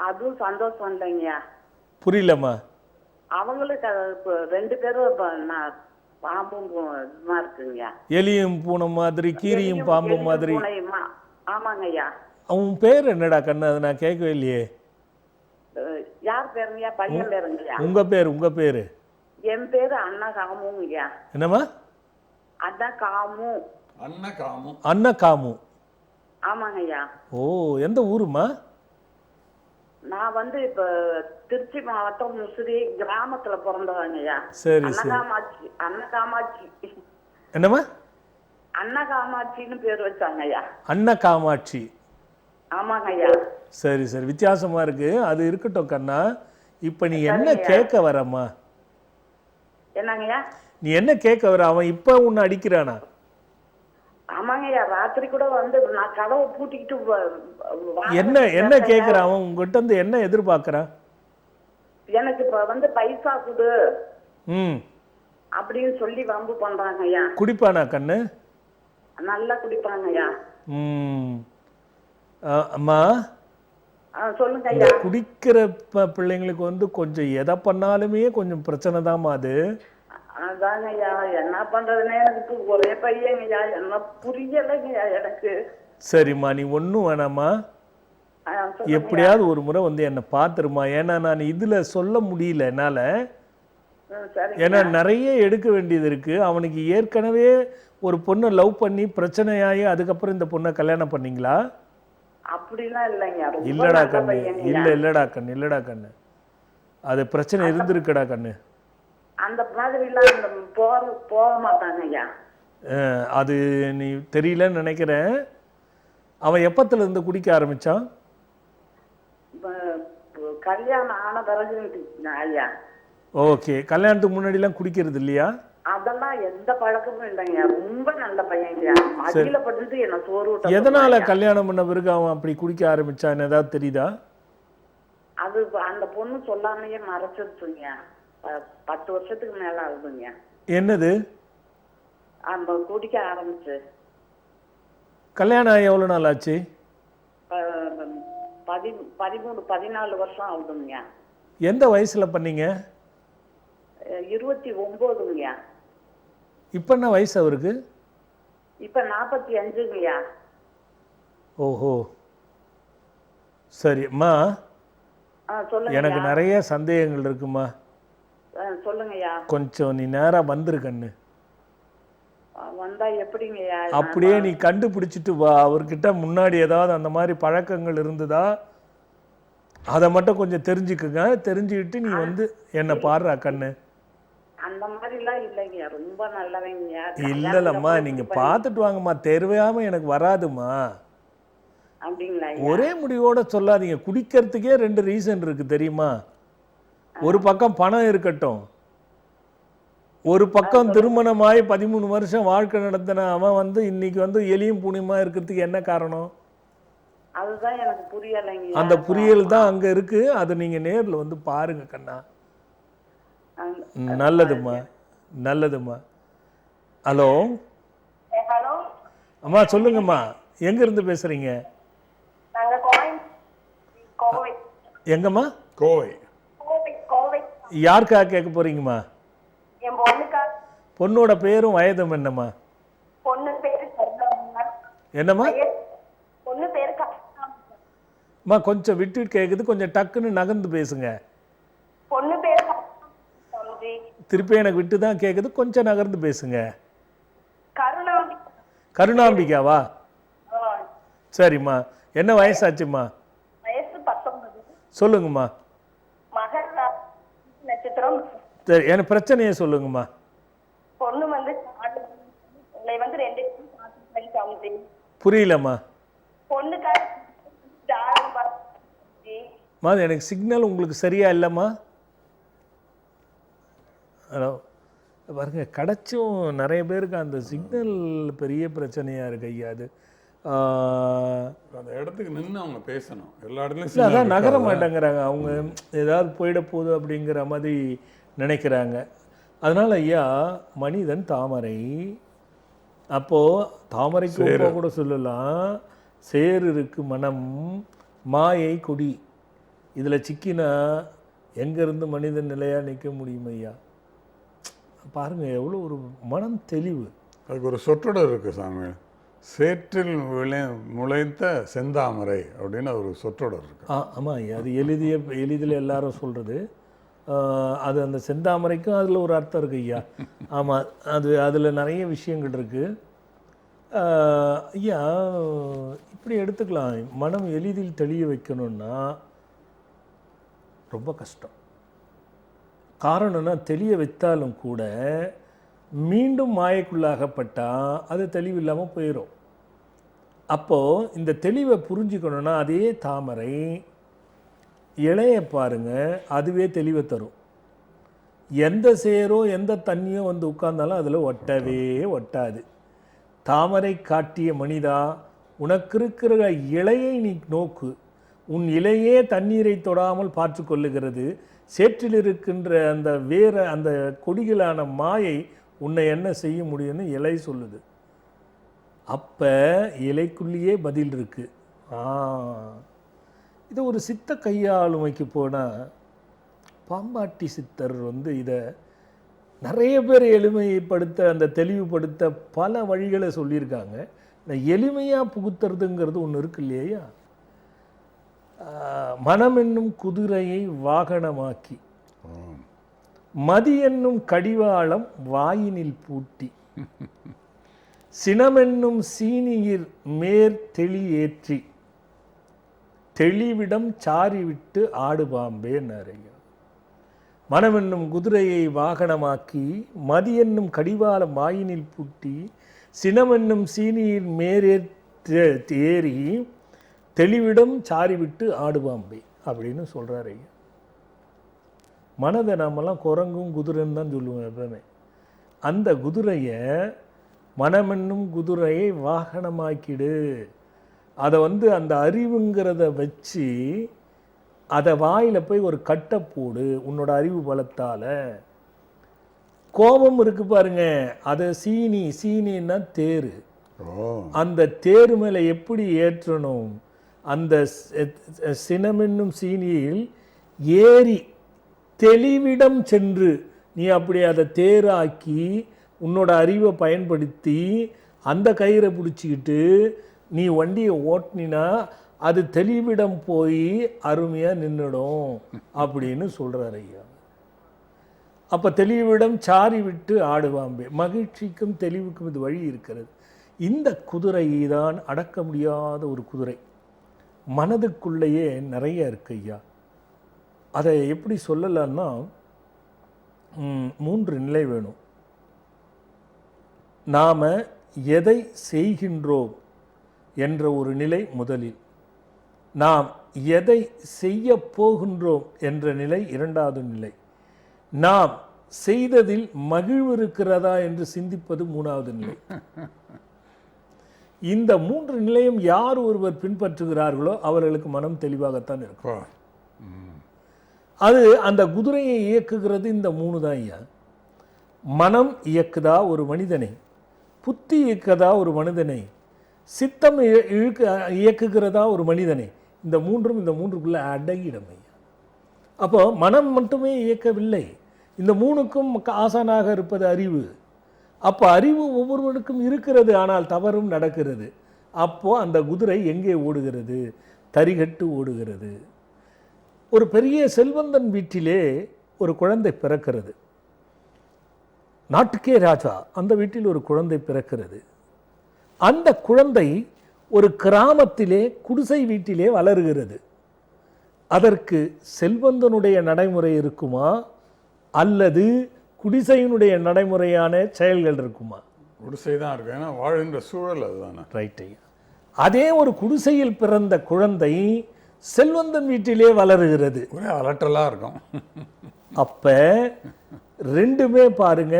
அதுவும் சந்தோஷம் இல்லைங்கய்யா. புரியலம்மா. அவங்களுக்கு 2 பேரும் பாம்பும் இதுமா இருக்குங்கய்யா. எலியும் பூனை மாதிரி, கீரியும் பாம்பும் மாதிரி. ஆமாங்கய்யா. அவன் பேர் என்னடா கண்ணு? அது நான் கேட்கவே இல்லையே. யார் பேருங்கய்யா? பையன் பேருங்கய்யா. உங்க பேரு? என் பேரு அண்ணா காமுங்கய்யா. என்னம்மா? அண்ணா காமு. அண்ணா காமு. ஆமாங்கய்யா. ஓ, எந்த ஊருமா? நான் வந்து இப்ப திருச்சி மாவட்டம் முசிறி கிராமத்துல பிறந்தவங்கய்யா. சரி சரி. அண்ணகாமாட்சி. என்னம்மா? அண்ணா காமாட்சின்னு பேர் வச்சாங்க ஐயா. அன்ன காமாட்சி. ஆமாங்க ஐயா. சரி சரி, வித்தியாசமா இருக்கு. அது இருக்கட்டும் கண்ணா. இப்போ நீ என்ன கேட்க வரம்மா? என்னங்கய்யா? நீ என்ன கேட்க வர? அவன் இப்போ உன்னை அடிக்கிறானா? ஆமாங்கய்யா, ராத்திரி கூட வந்து நான் கதவை பூட்டிக்கிட்டு என்ன என்ன கேட்குறான் அவன் உங்ககிட்ட இருந்து? என்ன எதிர்பார்க்குறான்? எனக்கு இப்ப வந்து பைசா கொடு ம். அப்படின்னு சொல்லி வம்பு பண்றாங்க ஐயா. குடிப்பானா கண்ணு? நல்லா குடிப்பாங்க ஐயா. ம். அம்மா, சொல்லுங்க ஐயா. குடிக்கிற பிள்ளைங்களுக்கு வந்து கொஞ்சம் எதை பண்ணாலுமே கொஞ்சம் பிரச்சனை தான்மா அது. அதாங்க ஐயா, என்ன பண்றதுன்னே எனக்கு ஒரே பையங்க ஐயா, என்ன புரியலைங்க ஐயா எனக்கு. சரிம்மா, நீ ஒன்றும் வேணாம்மா. எப்படியாவது ஒரு முறை வந்து என்னை பார்த்துருமா. ஏன்னா நான் இதில் சொல்ல முடியல என்னால். ஏன்னா நிறைய எடுக்க வேண்டியது இருக்குது. அவனுக்கு ஏற்கனவே ஒரு பொண்ணை லவ் பண்ணி பிரச்சனையாகி அதுக்கப்புறம் இந்த பொண்ணை கல்யாணம் பண்ணீங்களா? அப்படிலாம் இல்லைங்க. இல்லடா கண்ணு, இல்லடா கண்ணு, இல்லடா கண்ணு, அது பிரச்சனை இருந்திருக்குடா கண்ணு. அந்த மாதிரிலாம் போக மாட்டாங்க ஐயா. அது நீ தெரியலன்னு நினைக்கிறேன். அவன் எப்பத்துல இருந்து குடிக்க ஆரம்பிச்சான்? கல்யாணம் ஆன பிறகு ஐயா. ஓகே, கல்யாணத்துக்கு முன்னாடிலாம் குடிக்கிறது இல்லையா? அதெல்லாம் எந்த பழக்கமும் இல்லைங்க. ரொம்ப நல்ல பையன். அடியில பட்டு என்ன சோறு ஊட்ட. எதனால கல்யாணம் பண்ண பிறகு அவன் அப்படி குடிக்க ஆரம்பிச்சான்னு ஏதாவது தெரியுதா? அது அந்த பொண்ணு சொல்லாமையே மறைச்சிருச்சுங்க. 10 வருஷத்துக்கு மேல ஆகுதுங்க. என்னது? அந்த குடிக்க ஆரம்பிச்சு. கல்யாணம் ஆகி எவ்வளோ நாள் ஆச்சு? 13 14 வருஷம் ஆகுதுங்க. எந்த வயசுல பண்ணீங்க? 29ங்க. இப்போ என்ன வயசு அவருக்கு? இப்ப 45ங்கய்யா. ஓஹோ, சரிம்மா. சொல்லுங்க. எனக்கு நிறைய சந்தேகங்கள் இருக்குமா. சொல்லுங்கய்யா. கொஞ்சம் நீ நேரா வந்துரு கண்ணு. வந்தா எப்படிங்கய்யா? அப்படியே நீ கண்டுபிடிச்சிட்டு வா. அவர்கிட்ட முன்னாடி ஏதாவது அந்த மாதிரி பழக்கங்கள் இருந்ததா அதை மட்டும் கொஞ்சம் தெரிஞ்சுக்குங்க. தெரிஞ்சுக்கிட்டு நீ வந்து என்னை பாடுறா கண்ணு. அந்த மாதிரிலாம் இல்லைங்க. ரொம்ப நல்லவங்க. இல்லைல்லம்மா, நீங்க பார்த்துட்டு வாங்கம்மா. தெரியாம எனக்கு வராதுமா. அப்படிங்களா? ஒரே முடிவோட சொல்லாதீங்க. குடிக்கிறதுக்கே 2 ரீசன் இருக்கு தெரியுமா? ஒரு பக்கம் பணம் இருக்கட்டும், ஒரு பக்கம் திருமணமாய் 13 வருஷம் வாழ்க்கை நடத்தின அவன் வந்து இன்னைக்கு வந்து எலியும் பூனியுமா இருக்கிறதுக்கு என்ன காரணம்? அதுதான் எனக்கு புரியலைங்க. அந்த புரியல் தான் அங்க இருக்கு. அதை நீங்க நேர்ல வந்து பாருங்க கண்ணா. நல்லதும்மா, நல்லதும்மா. ஹலோ ஹலோ அம்மா, சொல்லுங்கம்மா. எங்க இருந்து பேசுறீங்க? நாங்க கோவை. எங்கம்மா? கோவை. கோவை. யாருக்காக கேட்க போறீங்கம்மா? என் பொண்ணுக்கா. பொண்ணோட பேரும் வயதும் என்னம்மா? பொண்ணு பேரு கருணாம்மா. என்னம்மா? பொண்ணு பேரு அம்மா கொஞ்சம் விட்டு கேட்குது. கொஞ்சம் டக்குன்னு நகர்ந்து பேசுங்க. பொண்ணு பேரு சாமிஜி. திருப்பி எனக்கு விட்டு தான் கேட்குது. கொஞ்சம் நகர்ந்து பேசுங்க. கருணாம்பிகா. கருணாம்பிகாவா? சரிம்மா. என்ன வயசாச்சும்மா? வயசு 19. சொல்லுங்கம்மா. மகர நட்சத்திரம். சரி, எனக்கு பிரச்சனையை சொல்லுங்கம்மா. பொண்ணு வந்து உங்களை வந்து 2 சாமிஜி. புரியலம்மா. பொண்ணுக்காக எனக்கு சிக்னல் உங்களுக்கு சரியா இல்லைம்மா. ஹலோ பாருங்க, கிடைச்சும் நிறைய பேருக்கு அந்த சிக்னல் பெரிய பிரச்சனையாக இருக்கு ஐயா. அது அந்த இடத்துக்கு நின்று அவங்க பேசணும். எல்லா இல்லை, இடத்துலையும் அதான் நகர மாட்டேங்கிறாங்க. அவங்க ஏதாவது போயிட போகுது அப்படிங்கிற மாதிரி நினைக்கிறாங்க. அதனால் ஐயா, மனிதன் தாமரை. அப்போது தாமரைக்கு ஒப்பா கூட சொல்லலாம். சேர் இருக்கு மனம், மாயை கொடி. இதில் சிக்கினா எங்கேருந்து மனிதன் நிலையாக நிற்க முடியும் ஐயா? பாருங்கள், எவ்வளோ ஒரு மனம் தெளிவு. அதுக்கு ஒரு சொற்றொடர் இருக்குது சாமி. சேற்றில் முளைத்த செந்தாமரை அப்படின்னு ஒரு சொற்றொடர் இருக்குது. ஆமாம் ஐயா, அது எளிதில் எல்லாரும் சொல்கிறது. அது அந்த செந்தாமரைக்கும் அதில் ஒரு அர்த்தம் இருக்குது ஐயா. ஆமாம், அதில் நிறைய விஷயங்கள் இருக்குது ஐயா. இப்படி எடுத்துக்கலாம். மனம் எளிதில் தெளிய வைக்கணும்னா ரொம்ப கஷ்டம். காரணம்னா தெளிய வைத்தாலும் கூட மீண்டும் மாயைக்குள்ளாகப்பட்டால் அது தெளிவு இல்லாமல் போயிடும். அப்போது இந்த தெளிவை புரிஞ்சுக்கணுன்னா அதே தாமரை இலையை பாருங்க, அதுவே தெளிவை தரும். எந்த சேரோ எந்த தண்ணியோ வந்து உட்கார்ந்தாலும் அதில் ஒட்டவே ஒட்டாது. தாமரை காட்டிய மனிதா, உனக்கு இருக்கிற இலையை நீ நோக்கு, உன் இலையே தண்ணீரை தொடாமல் பார்த்து கொள்ளுகிறது. சேற்றில் இருக்கின்ற அந்த வேற அந்த கொடிகளான மாயை உன்னை என்ன செய்ய முடியும்னு இலை சொல்லுது. அப்போ இலைக்குள்ளேயே பதில் இருக்கு. இது ஒரு சித்த கையாளுமைக்கு போனால் பாம்பாட்டி சித்தர் வந்து இதை நிறைய பேர் எளிமைப்படுத்த அந்த தெளிவுபடுத்த பல வழிகளை சொல்லியிருக்காங்க. இந்த எளிமையாக புகுத்துறதுங்கிறது ஒன்று இருக்கு இல்லையா? மனம் என்னும் குதிரையை வாகனமாக்கி, மதி என்னும் கடிவாளம் வாயினில் பூட்டி, சினமென்னும் சீனியிர் மேற் தெளி ஏற்றி, தெளிவிடம் சாரிவிட்டு ஆடு பாம்பே நிறைய. மனம் என்னும் குதிரையை வாகனமாக்கி, மதி என்னும் கடிவாளம் வாயினில் பூட்டி, சினமென்னும் சீனியில் மேறேறி, தெளிவிடம் சாரிவிட்டு ஆடுபாம்பே அப்படின்னு சொல்கிறார் ஐயா. மனதை நாமெல்லாம் குரங்கும் குதிரைன்னு தான் சொல்லுவோம் எப்பவுமே. அந்த குதிரையை, மனமென்னும் குதிரையை வாகனமாக்கிடு. அதை வந்து அந்த அறிவுங்கிறத வச்சு அதை வாயில் போய் ஒரு கட்டை போடு உன்னோட அறிவு பலத்தால். கோபம் இருக்கு பாருங்க, அதை சீனின்னா தேர். அந்த தேர் மேலே எப்படி ஏற்றணும்? அந்த சினமென்னும் சீனியில் ஏறி தெளிவிடம் சென்று நீ அப்படி அதை தேராக்கி உன்னோட அறிவை பயன்படுத்தி அந்த கயிறை பிடிச்சிக்கிட்டு நீ வண்டியை ஓட்டினா அது தெளிவிடம் போய் அருமையாக நின்றுடும் அப்படின்னு சொல்கிறார் ஐயா. அப்போ தெளிவிடம் சாரி விட்டு ஆடுவாம்பே. மகிழ்ச்சிக்கும் தெளிவுக்கும் இது வழி இருக்கிறது. இந்த குதிரை தான் அடக்க முடியாத ஒரு குதிரை. மனதுக்குள்ளேயே நிறைய இருக்கு ஐயா. அதை எப்படி சொல்லலான்னா 3 நிலை வேணும். நாம் எதை செய்கின்றோம் என்ற ஒரு நிலை முதலில், நாம் எதை செய்ய போகின்றோம் என்ற நிலை 2வது நிலை, நாம் செய்ததில் மகிழ்வு இருக்கிறதா என்று சிந்திப்பது 3வது நிலை. இந்த 3 நிலையும் யார் ஒருவர் பின்பற்றுகிறார்களோ அவர்களுக்கு மனம் தெளிவாகத்தான் இருக்கும். அது அந்த குதிரையை இயக்குகிறது இந்த 3 தான் ஐயா. மனம் இயக்குதா ஒரு மனிதனை, புத்தி இயக்குதா ஒரு மனிதனை, சித்தம் இயக்குகிறதா ஒரு மனிதனை. இந்த 3ம் இந்த 3க்குள்ள அடங்கிடும் ஐயா. அப்போ மனம் மட்டுமே இயக்கவில்லை, இந்த 3க்கும் ஆசானாக இருப்பது அறிவு. அப்போ அறிவு ஒவ்வொருவருக்கும் இருக்கிறது, ஆனால் தவறும் நடக்கிறது. அப்போ அந்த குதிரை எங்கே ஓடுகிறது? தரிகட்டு ஓடுகிறது. ஒரு பெரிய செல்வந்தன் வீட்டிலே ஒரு குழந்தை பிறக்கிறது. நாட்டுக்கே ராஜா, அந்த வீட்டில் ஒரு குழந்தை பிறக்கிறது. அந்த குழந்தை ஒரு கிராமத்திலே குடிசை வீட்டிலே வளருகிறது. அதற்கு செல்வந்தனுடைய நடைமுறை இருக்குமா அல்லது குடிசையினுடைய நடைமுறையான செயல்கள் இருக்குமா? குடிசை தான் இருக்கு, ஏன்னா வாழ்கின்ற சூழல் அதுதானே. ரைட் ஐயா. அதே ஒரு குடிசையில் பிறந்த குழந்தை செல்வந்தன் வீட்டிலே வளருகிறது. ஒரே அலட்டலாக இருக்கும். அப்ப 2மே பாருங்க,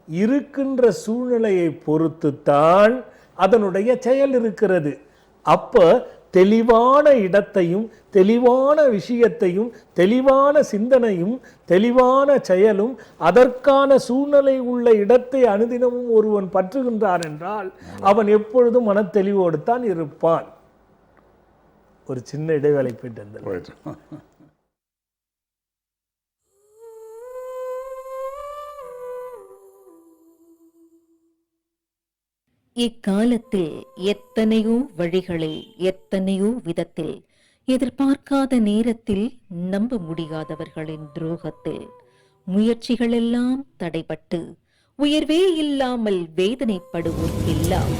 இருக்கின்ற சூழ்நிலையை பொறுத்துத்தான் அதனுடைய செயல் இருக்கிறது. அப்ப தெளிவான இடத்தையும் தெளிவான விஷயத்தையும் தெளிவான சிந்தனையும் தெளிவான செயலும் அதற்கான சூழ்நிலை உள்ள இடத்தை அனுதினமும் ஒருவன் பற்றுகின்றான் என்றால் அவன் எப்பொழுதும் மனத்தெளிவோடு தான் இருப்பான். ஒரு சின்ன இடைவேளை போயிட்டு இக்காலத்தில் எத்தனையோ வழிகளில் எத்தனையோ விதத்தில் எதிர்பார்க்காத நேரத்தில் நம்ப முடியாதவர்களின் துரோகத்தில் முயற்சிகளெல்லாம் தடைபட்டு உயர்வே இல்லாமல் வேதனைப்படுவோர்க்கெல்லாம்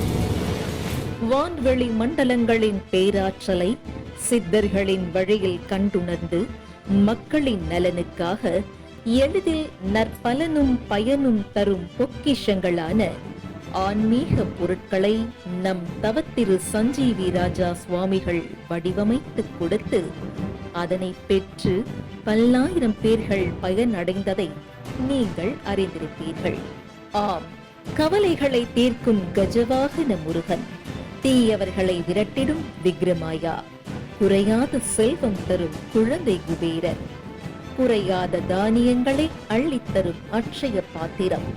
வான்வெளி மண்டலங்களின் பேராற்றலை சித்தர்களின் வழியில் கண்டுணர்ந்து மக்களின் நலனுக்காக எளிதில் நற்பலனும் பயனும் தரும் பொக்கிஷங்களான ஆன்மீக பொருட்களை நம் தவத்திரு சஞ்சீவி ராஜா சுவாமிகள் வடிவமைத்து கொடுத்து அதனை பெற்று பல்லாயிரம் பேர்கள் பயனடைந்ததை நீங்கள் அறிந்திருப்பீர்கள். ஆம், கவலைகளை தீர்க்கும் கஜவாகன முருகன், தீயவர்களை விரட்டிடும் விக்ரமாயா, குறையாத செல்வம் தரும் குழந்தை குபேரன், குறையாத தானியங்களை அள்ளித்தரும் அட்சய பாத்திரம்,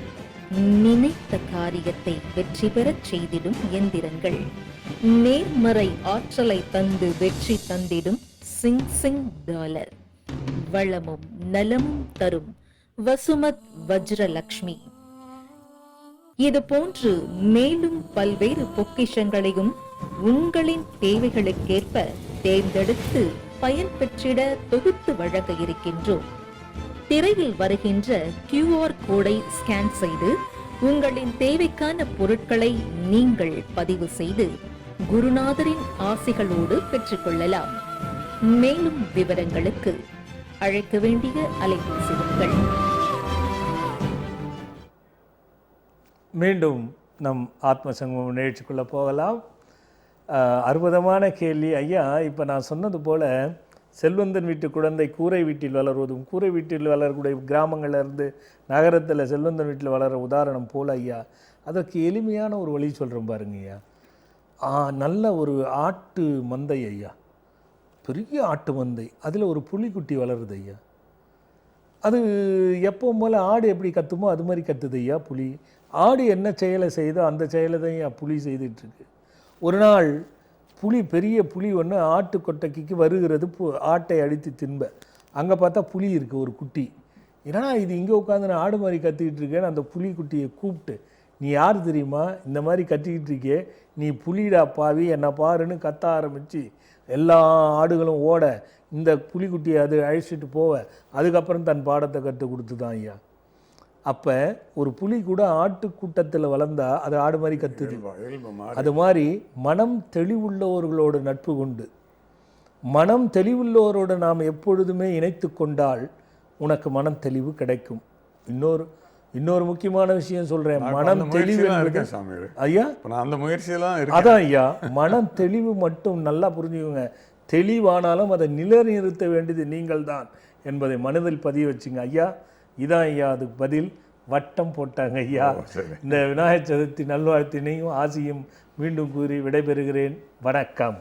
நினைத்த காரியத்தை வெற்றி பெறச் செய்திடும் எந்திரங்கள், நேர்மறை ஆற்றலை தந்து வெற்றி தந்திடும் சிங் சிங் டாலர், வளமும் நலமும் தரும் வசுமத் வஜ்ரலக்ஷ்மி, இது போன்று மேலும் பல்வேறு பொக்கிஷங்களையும் உங்களின் தேவைகளுக்கேற்ப தேர்ந்தெடுத்து பயன் பெற்றிட தொகுத்து வழங்க இருக்கின்றோம். திரையில் வருகின்ற QR கோடை ஸ்கேன் செய்து உங்களின் தேவைக்கான பொருட்களை நீங்கள் பதிவு செய்து குருநாதரின் ஆசிகளோடு பெற்றுக்கொள்ளலாம். மேலும் விவரங்களுக்கு அழைக்க வேண்டிய அலைபேசி எண்கள். மீண்டும் நம் ஆத்ம சங்கமம் நிகழ்ச்சிக்குள்ளே போகலாம். அற்புதமான கேள்வி ஐயா. இப்போ நான் சொன்னது போல் செல்வந்தன் வீட்டு குழந்தை கூரை வீட்டில் வளர்வதும் கூரை வீட்டில் வளரக்கூடிய கிராமங்களில் இருந்து நகரத்தில் செல்வந்தன் வீட்டில் வளர உதாரணம் போல் ஐயா, அதற்கு எளிமையான ஒரு வழி சொல்கிறேன் பாருங்க ஐயா. நல்ல ஒரு ஆட்டு மந்தை ஐயா, பெரிய ஆட்டு மந்தை, அதில் ஒரு புலிக்குட்டி வளருது ஐயா. அது எப்பவும் போல் ஆடு எப்படி கத்துமோ அது மாதிரி கத்துது ஐயா புலி. ஆடு என்ன செயலை செய்தோ அந்த செயலை தான் ஐயா புலி செய்துட்டுருக்கு. ஒரு நாள் புலி, பெரிய புலி ஒன்று ஆட்டு கொட்டைக்கு வருகிறது, ஆட்டை அடித்து தின்ப. அங்கே பார்த்தா புலி இருக்குது ஒரு குட்டி. ஏன்னா இது இங்கே உட்காந்து நான் ஆடு மாதிரி கத்திக்கிட்டு இருக்கேன்னு அந்த புலி குட்டியை கூப்பிட்டு, நீ யார் தெரியுமா, இந்த மாதிரி கத்திக்கிட்டு இருக்கே, நீ புலிடா பாவி, என்னை பாருன்னு கத்த ஆரம்பித்து எல்லா ஆடுகளும் ஓட இந்த புலிக்குட்டியை அது அழிச்சிட்டு போவ. அதுக்கப்புறம் தன் பாடத்தை கற்றுக் கொடுத்து தான் ஐயா. அப்போ ஒரு புலி கூட ஆட்டு கூட்டத்தில் வளர்ந்தா அது ஆடு மாதிரி கத்துது. அது மாதிரி மனம் தெளிவுள்ளவர்களோடு நட்பு கொண்டு, மனம் தெளிவுள்ளவரோடு நாம் எப்பொழுதுமே இணைத்து கொண்டால் உனக்கு மனம் தெளிவு கிடைக்கும். இன்னொரு முக்கியமான விஷயம் சொல்கிறேன். மனம் தெளிவு ஐயா, அந்த முயற்சியெல்லாம் அதான் ஐயா, மனம் தெளிவு மட்டும் நல்லா புரிஞ்சுக்கோங்க. தெளிவானாலும் அதை நிலைநிறுத்த வேண்டியது நீங்கள் தான் என்பதை மனதில் பதிய வச்சுங்க ஐயா. இதான் ஐயா அதுக்கு பதில். வட்டம் போட்டாங்க ஐயா. இந்த விநாயகர் சதுர்த்தி நல்வாழ்த்தினையும் ஆசியும் மீண்டும் கூறி விடைபெறுகிறேன். வணக்கம்.